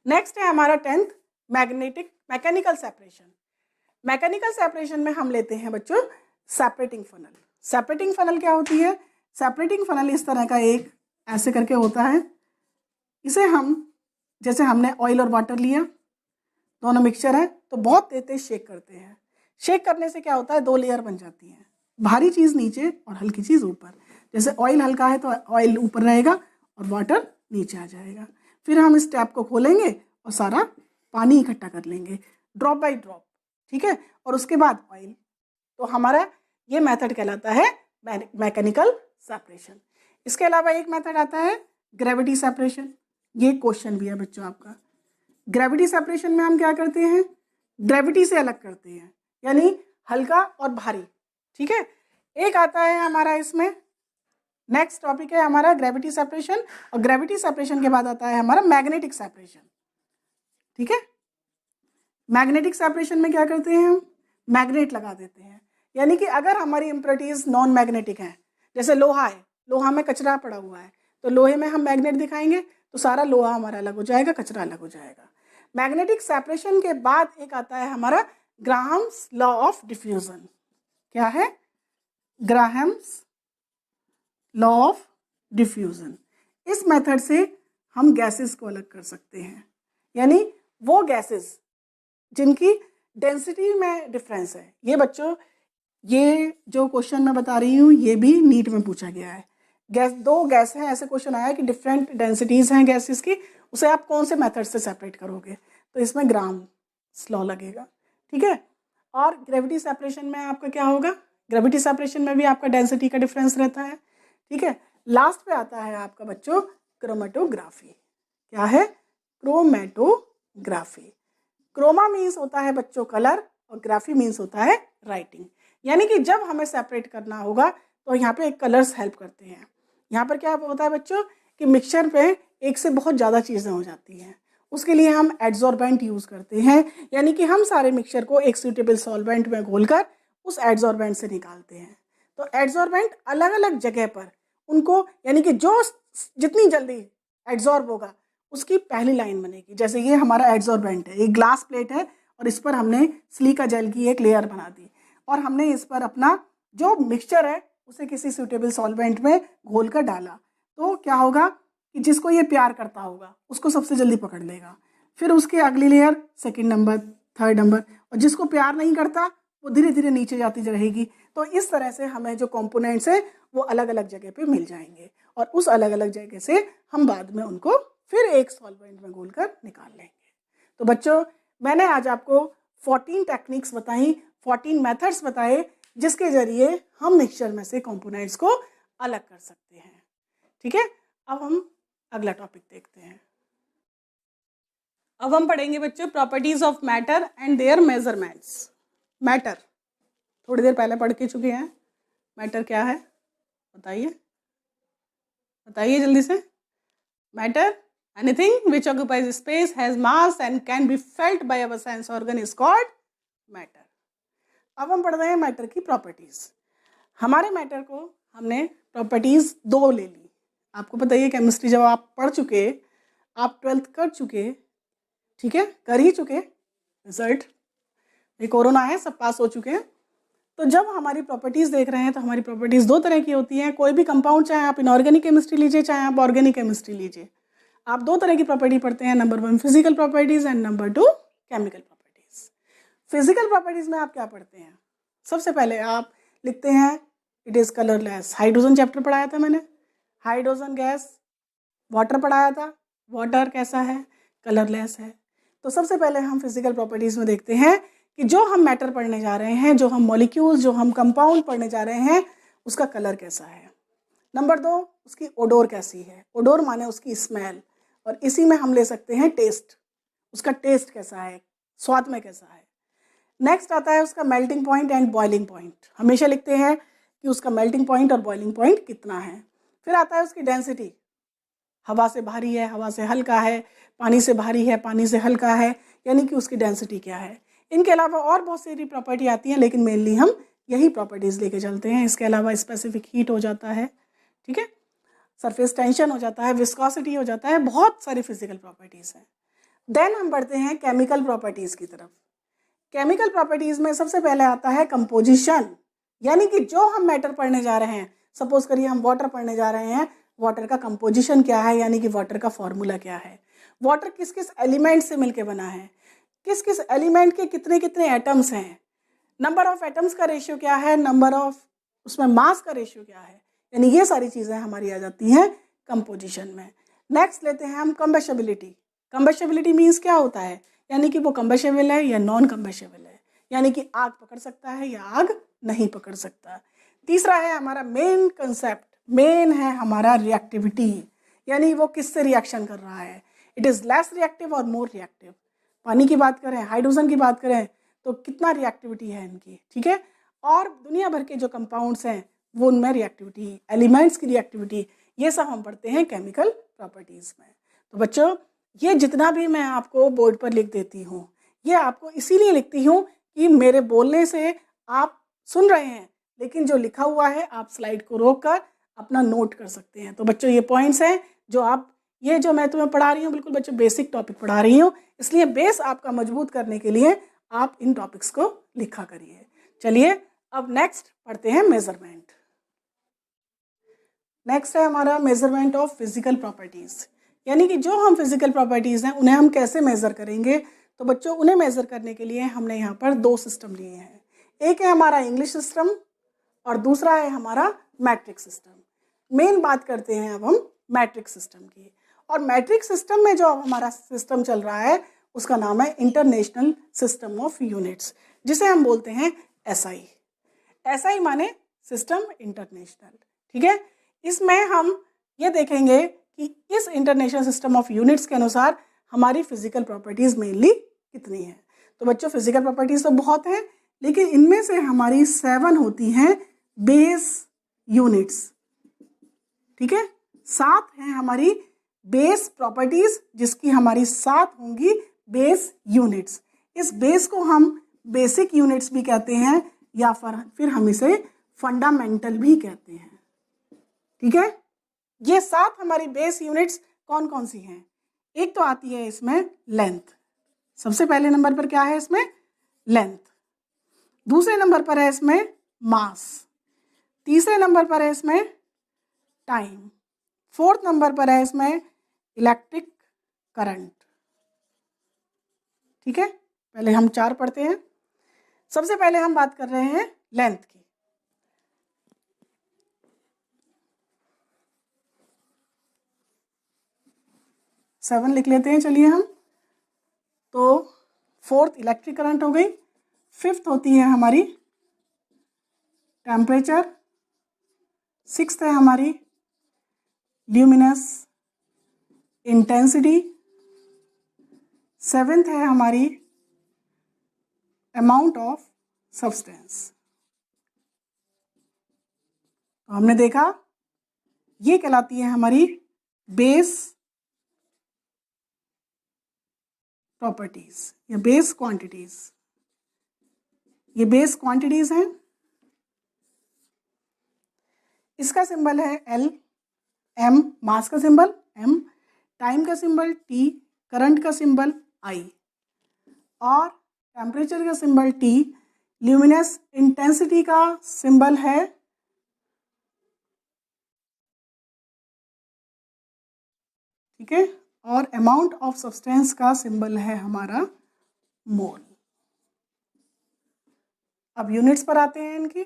नेक्स्ट है हमारा 10th mechanical separation. Mechanical separation में हम लेते हैं बच्चों सेपरेटिंग फनल। सेपरेटिंग फनल क्या होती है? सेपरेटिंग फनल इस तरह का एक ऐसे करके होता है, इसे हम जैसे हमने ऑयल और वाटर लिया, दोनों मिक्सचर है, तो बहुत तेज शेक करते हैं। शेक करने से क्या होता है? दो लेयर बन जाती हैं, भारी चीज़ नीचे और हल्की चीज़ ऊपर। जैसे ऑयल हल्का है तो ऑयल ऊपर रहेगा और वाटर नीचे आ जाएगा। फिर हम इस टैप को खोलेंगे और सारा पानी इकट्ठा कर लेंगे ड्रॉप बाय ड्रॉप, ठीक है, और उसके बाद ऑयल। तो हमारा ये मेथड कहलाता है मैकेनिकल सेपरेशन। इसके अलावा एक मेथड आता है ग्रेविटी सेपरेशन। ये क्वेश्चन भी है बच्चों आपका। ग्रेविटी सेपरेशन में हम क्या करते हैं? ग्रेविटी से अलग करते हैं, यानी हल्का और भारी, ठीक है। एक आता है हमारा इसमें, नेक्स्ट टॉपिक है हमारा ग्रेविटी सेपरेशन, और ग्रेविटी सेपरेशन के बाद आता है हमारा मैग्नेटिक सेपरेशन, ठीक है। मैग्नेटिक सेपरेशन में क्या करते हैं? हम मैग्नेट लगा देते हैं, यानी कि अगर हमारी इम्प्योरिटीज नॉन मैग्नेटिक हैं, जैसे लोहा है, लोहा में कचरा पड़ा हुआ है, तो लोहे में हम मैग्नेट दिखाएंगे तो सारा लोहा हमारा अलग हो जाएगा, कचरा अलग हो जाएगा। मैग्नेटिक सेपरेशन के बाद एक आता है हमारा ग्राहम्स लॉ ऑफ डिफ्यूजन। क्या है? Graham's law of diffusion. इस मेथड से हम गैसेस को अलग कर सकते हैं, यानी वो गैसेस जिनकी डेंसिटी में डिफरेंस है। ये बच्चों, ये जो क्वेश्चन मैं बता रही हूँ ये भी नीट में पूछा गया है। गैस, दो गैस हैं, ऐसे क्वेश्चन आया कि डिफरेंट डेंसिटीज़ हैं गैसेस की, उसे आप कौन से मेथड से सेपरेट करोगे, तो इसमें ग्राम्स लॉ लगेगा, ठीक है। और ग्रेविटी सेपरेशन में आपका क्या होगा, ग्रेविटी सेपरेशन में भी आपका डेंसिटी का डिफरेंस रहता है, ठीक है। लास्ट पे आता है आपका बच्चों क्रोमेटोग्राफी। क्या है, क्रोमेटोग्राफी। क्रोमा मीन्स होता है बच्चों कलर, और ग्राफी मीन्स होता है राइटिंग, यानी कि जब हमें सेपरेट करना होगा तो यहाँ पे एक कलर्स हेल्प करते हैं। यहाँ पर क्या होता है बच्चों कि मिक्सचर पे एक से बहुत ज़्यादा चीज़ें हो जाती हैं, उसके लिए हम एड्सॉर्बेंट यूज़ करते हैं, यानी कि हम सारे मिक्सचर को एक सूटेबल सॉल्वेंट में घोलकर उस एड्सॉर्बेंट से निकालते हैं। तो एड्सॉर्बेंट अलग अलग जगह पर उनको, यानी कि जो जितनी जल्दी एड्सॉर्ब होगा उसकी पहली लाइन बनेगी। जैसे ये हमारा एड्सॉर्बेंट है, एक ग्लास प्लेट है और इस पर हमने सिलिका जेल की एक लेयर बना दी और हमने इस पर अपना जो मिक्सचर है उसे किसी सूटेबल सॉल्वेंट में घोल कर डाला, तो क्या होगा कि जिसको ये प्यार करता होगा उसको सबसे जल्दी पकड़ लेगा, फिर उसके अगली layer, second number, third number, और जिसको प्यार नहीं करता वो धीरे धीरे नीचे जाती रहेगी। तो इस तरह से हमें जो कंपोनेंट्स हैं वो अलग अलग जगह पे मिल जाएंगे और उस अलग अलग जगह से हम बाद में उनको फिर एक सॉल्वेंट में घोलकर निकाल लेंगे। तो बच्चों, मैंने आज आपको 14 टेक्निक्स बताई, 14 मेथड्स बताए जिसके जरिए हम मिक्सचर में से कंपोनेंट्स को अलग कर सकते हैं, ठीक है। अब हम अगला टॉपिक देखते हैं। अब हम पढ़ेंगे बच्चों properties of matter and their measurements. Matter थोड़ी देर पहले पढ़ के चुके हैं, मैटर क्या है बताइए, बताइए जल्दी से। Matter, anything which occupies space, has mass and can be felt by our sense organ is called matter। अब हम पढ़ रहे हैं मैटर की प्रॉपर्टीज। हमारे मैटर को हमने प्रॉपर्टीज दो ले ली। आपको पता ही है केमिस्ट्री जब आप पढ़ चुके, आप 12th कर चुके, ठीक है, कर ही चुके, रिजल्ट ये कोरोना है, सब पास हो चुके हैं। तो जब हमारी प्रॉपर्टीज़ देख रहे हैं तो हमारी प्रॉपर्टीज़ दो तरह की होती हैं। कोई भी कंपाउंड, चाहे आप इनऑर्गेनिक केमिस्ट्री लीजिए चाहे आप ऑर्गेनिक केमिस्ट्री लीजिए, आप दो तरह की प्रॉपर्टी पढ़ते हैं, number 1 physical properties and number 2 chemical properties. Physical properties में आप क्या पढ़ते हैं, सबसे पहले आप लिखते हैं it is colourless. Hydrogen chapter पढ़ाया था मैंने, हाइड्रोजन गैस। वाटर पढ़ाया था, वाटर कैसा है, कलरलेस है। तो सबसे पहले हम फिजिकल प्रॉपर्टीज़ में देखते हैं कि जो हम मैटर पढ़ने जा रहे हैं, जो हम मॉलिक्यूल्स, जो हम कंपाउंड पढ़ने जा रहे हैं, उसका कलर कैसा है। नंबर 2, उसकी ओडोर कैसी है। ओडोर माने उसकी स्मेल, और इसी में हम ले सकते हैं टेस्ट, उसका टेस्ट कैसा है, स्वाद में कैसा है। नेक्स्ट आता है उसका melting point and boiling point. हमेशा लिखते हैं कि उसका मेल्टिंग पॉइंट और बॉइलिंग पॉइंट कितना है। फिर आता है उसकी डेंसिटी, हवा से भारी है, हवा से हल्का है, पानी से भारी है, पानी से हल्का है, यानी कि उसकी डेंसिटी क्या है। इनके अलावा और बहुत सारी प्रॉपर्टी आती हैं, लेकिन मेनली हम यही प्रॉपर्टीज़ लेके चलते हैं। इसके अलावा स्पेसिफिक हीट हो जाता है, ठीक है, सरफेस टेंशन हो जाता है, विस्कोसिटी हो जाता है, बहुत सारी फिजिकल प्रॉपर्टीज़ हैं। देन हम बढ़ते हैं केमिकल प्रॉपर्टीज़ की तरफ। केमिकल प्रॉपर्टीज़ में सबसे पहले आता है कंपोजिशन, यानी कि जो हम मैटर पढ़ने जा रहे हैं, सपोज करिए हम वाटर पढ़ने जा रहे हैं, वाटर का कंपोजिशन क्या है, यानी कि वाटर का फॉर्मूला क्या है, वाटर किस किस एलिमेंट से मिलके बना है, किस किस एलिमेंट के कितने कितने एटम्स हैं, नंबर ऑफ एटम्स का रेशियो क्या है, नंबर ऑफ उसमें मास का रेशियो क्या है, यानी ये सारी चीज़ें हमारी आ जाती हैं कंपोजिशन में। नेक्स्ट लेते हैं हम कंबेशबिलिटी। कंबेशबिलिटी मीन्स क्या होता है, यानी कि वो कंबेशेबल है या नॉन कंबेशेबल है, यानी कि आग पकड़ सकता है या आग नहीं पकड़ सकता। तीसरा है हमारा मेन कंसेप्ट, मेन है हमारा रिएक्टिविटी, यानी वो किससे रिएक्शन कर रहा है, इट इज़ लेस रिएक्टिव और मोर रिएक्टिव। पानी की बात करें, हाइड्रोजन की बात करें, तो कितना रिएक्टिविटी है इनकी, ठीक है। और दुनिया भर के जो कंपाउंड्स हैं वो उनमें रिएक्टिविटी, एलिमेंट्स की रिएक्टिविटी, ये सब हम पढ़ते हैं केमिकल प्रॉपर्टीज़ में। तो बच्चों, ये जितना भी मैं आपको बोर्ड पर लिख देती हूँ, ये आपको इसीलिए लिखती हूँ कि मेरे बोलने से आप सुन रहे हैं, लेकिन जो लिखा हुआ है आप स्लाइड को रोक कर अपना नोट कर सकते हैं। तो बच्चों, ये पॉइंट्स हैं जो आप, ये जो मैं तुम्हें पढ़ा रही हूँ, बिल्कुल बच्चों बेसिक टॉपिक पढ़ा रही हूँ, इसलिए बेस आपका मजबूत करने के लिए आप इन टॉपिक्स को लिखा करिए। चलिए अब नेक्स्ट पढ़ते हैं मेजरमेंट। नेक्स्ट है हमारा मेजरमेंट ऑफ फिजिकल प्रॉपर्टीज़। यानी कि जो हम फिजिकल प्रॉपर्टीज़ हैं उन्हें हम कैसे मेज़र करेंगे, तो बच्चों उन्हें मेज़र करने के लिए हमने यहाँ पर दो सिस्टम लिए हैं। एक है हमारा इंग्लिश सिस्टम और दूसरा है हमारा मैट्रिक सिस्टम। मेन बात करते हैं अब हम मैट्रिक सिस्टम की। और मैट्रिक सिस्टम में जो अब हमारा सिस्टम चल रहा है उसका नाम है इंटरनेशनल सिस्टम ऑफ यूनिट्स, जिसे हम बोलते हैं एसआई। एसआई माने सिस्टम इंटरनेशनल, ठीक है। इसमें हम ये देखेंगे कि इस इंटरनेशनल सिस्टम ऑफ यूनिट्स के अनुसार हमारी फिजिकल प्रॉपर्टीज़ मेनली कितनी हैं। तो बच्चों फिजिकल प्रॉपर्टीज़ तो बहुत हैं, लेकिन इनमें से हमारी 7 होती हैं बेस यूनिट्स, ठीक है। 7 हैं हमारी बेस प्रॉपर्टीज़, जिसकी हमारी 7 होंगी बेस यूनिट्स। इस बेस को हम बेसिक यूनिट्स भी कहते हैं या फिर हम इसे फंडामेंटल भी कहते हैं, ठीक है। ये 7 हमारी बेस यूनिट्स कौन कौन सी हैं? एक तो आती है इसमें लेंथ, सबसे पहले नंबर पर क्या है इसमें? लेंथ। दूसरे नंबर पर है इसमें मास। तीसरे नंबर पर है इसमें टाइम। फोर्थ नंबर पर है इसमें इलेक्ट्रिक करंट, ठीक है। पहले हम 4 पढ़ते हैं। सबसे पहले हम बात कर रहे हैं लेंथ की। सेवन लिख लेते हैं, चलिए हम। तो फोर्थ इलेक्ट्रिक करंट हो गई, फिफ्थ होती है हमारी टेम्परेचर, सिक्स्थ है हमारी ल्यूमिनस इंटेंसिटी, सेवेंथ है हमारी अमाउंट ऑफ सब्सटेंस। तो हमने देखा ये कहलाती है हमारी बेस प्रॉपर्टीज या बेस क्वांटिटीज। ये बेस क्वांटिटीज हैं। इसका सिंबल है एल, एम मास का सिंबल एम, टाइम का सिंबल टी, करंट का सिंबल आई और टेम्परेचर का सिंबल टी, ल्यूमिनस इंटेंसिटी का सिंबल है ठीक है, और अमाउंट ऑफ सब्सटेंस का सिंबल है हमारा मोल। अब यूनिट्स पर आते हैं इनकी।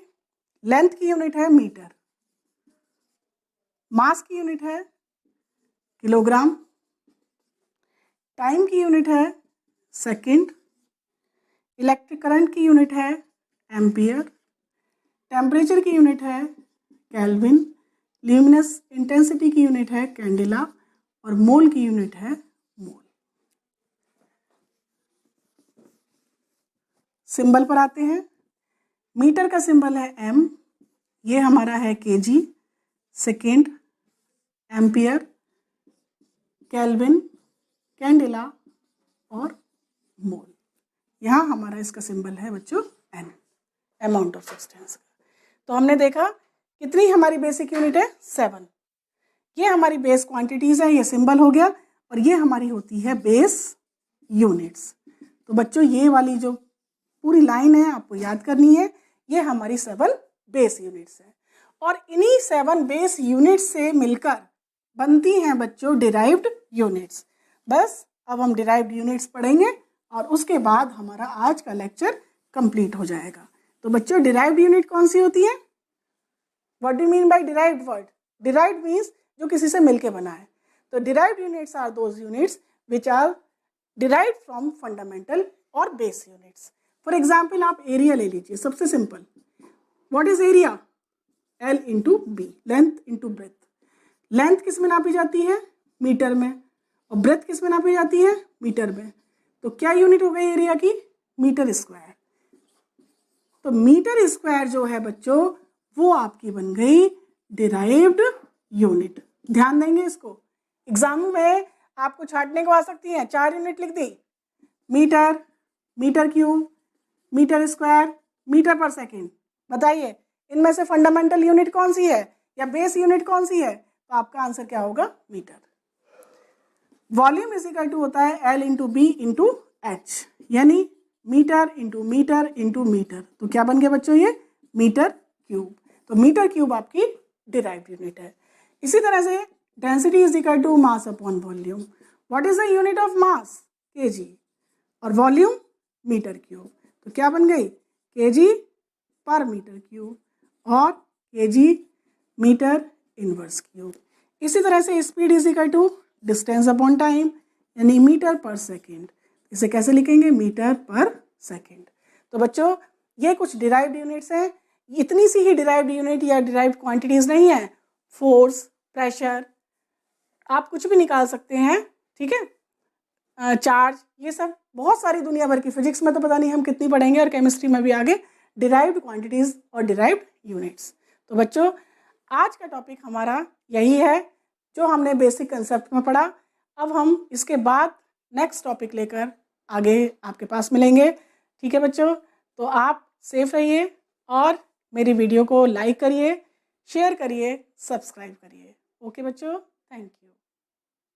लेंथ की यूनिट है मीटर, मास की यूनिट है किलोग्राम, टाइम की यूनिट है सेकंड, इलेक्ट्रिक करंट की यूनिट है एम्पियर, टेम्परेचर की यूनिट है केल्विन, ल्यूमिनस इंटेंसिटी की यूनिट है कैंडेला और मोल की यूनिट है मोल। सिंबल पर आते हैं। मीटर का सिंबल है एम, ये हमारा है KG, second, ampere, kelvin, candela और मोल। यहाँ हमारा इसका सिंबल है बच्चों एन, अमाउंट ऑफ सब्सटेंस। तो हमने देखा कितनी हमारी बेसिक यूनिट है 7। ये हमारी बेस क्वांटिटीज है, ये सिंबल हो गया, और ये हमारी होती है बेस यूनिट्स। तो बच्चों ये वाली जो पूरी लाइन है आपको याद करनी है, ये हमारी 7 बेस यूनिट्स है। और इन्हीं 7 बेस यूनिट्स से मिलकर बनती हैं बच्चों डिराइव्ड यूनिट्स। बस अब हम डिराइव्ड यूनिट्स पढ़ेंगे और उसके बाद हमारा आज का लेक्चर कंप्लीट हो जाएगा। तो बच्चों डिराइव्ड यूनिट कौन सी होती है? What do mean by derived word? Derived means जो किसी से मिलके बना है। तो derived units are those units which are derived from fundamental और बेस यूनिट्स। फॉर एग्जाम्पल आप एरिया ले लीजिए, सबसे सिंपल। What is area? L into B, length into breadth. Length किस में नापी जाती है? मीटर में। और ब्रेथ किस में नापी जाती है? मीटर में। तो क्या यूनिट हो गई एरिया की? Metre square. तो मीटर स्क्वायर जो है बच्चों वो आपकी बन गई डिराइव्ड यूनिट। ध्यान देंगे इसको, एग्जाम में आपको छांटने को आ सकती है। 4 यूनिट लिख दी, metre, metre cube, metre square, metre per second. बताइए इनमें से फंडामेंटल यूनिट कौन सी है या बेस यूनिट कौन सी है? तो आपका आंसर क्या होगा? Metre. Volume is equal to होता है L into b into h, यानी metre into metre into metre. तो क्या बन गया बच्चों? ये मीटर क्यूब। तो मीटर क्यूब आपकी डिराइव्ड यूनिट है। इसी तरह से density is equal to mass upon volume. What is the unit of mass? kg. और वॉल्यूम मीटर क्यूब. तो क्या बन गई? kg पर मीटर क्यूब और kg मीटर इनवर्स क्यूब. इसी तरह से speed is equal to distance upon time, यानी मीटर पर सेकेंड. इसे कैसे लिखेंगे? Metre per second. तो बच्चों ये कुछ डिराइव्ड यूनिट्स हैं. इतनी सी ही डिराइव्ड यूनिट या डिराइव्ड क्वांटिटीज़ नहीं है. फोर्स, प्रेशर, आप कुछ भी निकाल सकते हैं, ठीक है, चार्ज, ये सब बहुत सारी दुनिया भर की. फिजिक्स में तो पता नहीं हम कितनी पढ़ेंगे और केमिस्ट्री में भी आगे डिराइव्ड क्वांटिटीज़ और डिराइव्ड यूनिट्स. तो बच्चों आज का टॉपिक हमारा यही है जो हमने बेसिक कंसेप्ट में पढ़ा. अब हम इसके बाद नेक्स्ट टॉपिक लेकर आगे आपके पास मिलेंगे. ठीक है बच्चों, तो आप सेफ रहिए और मेरी वीडियो को लाइक करिए, शेयर करिए, सब्सक्राइब करिए. ओके बच्चों, थैंक यू.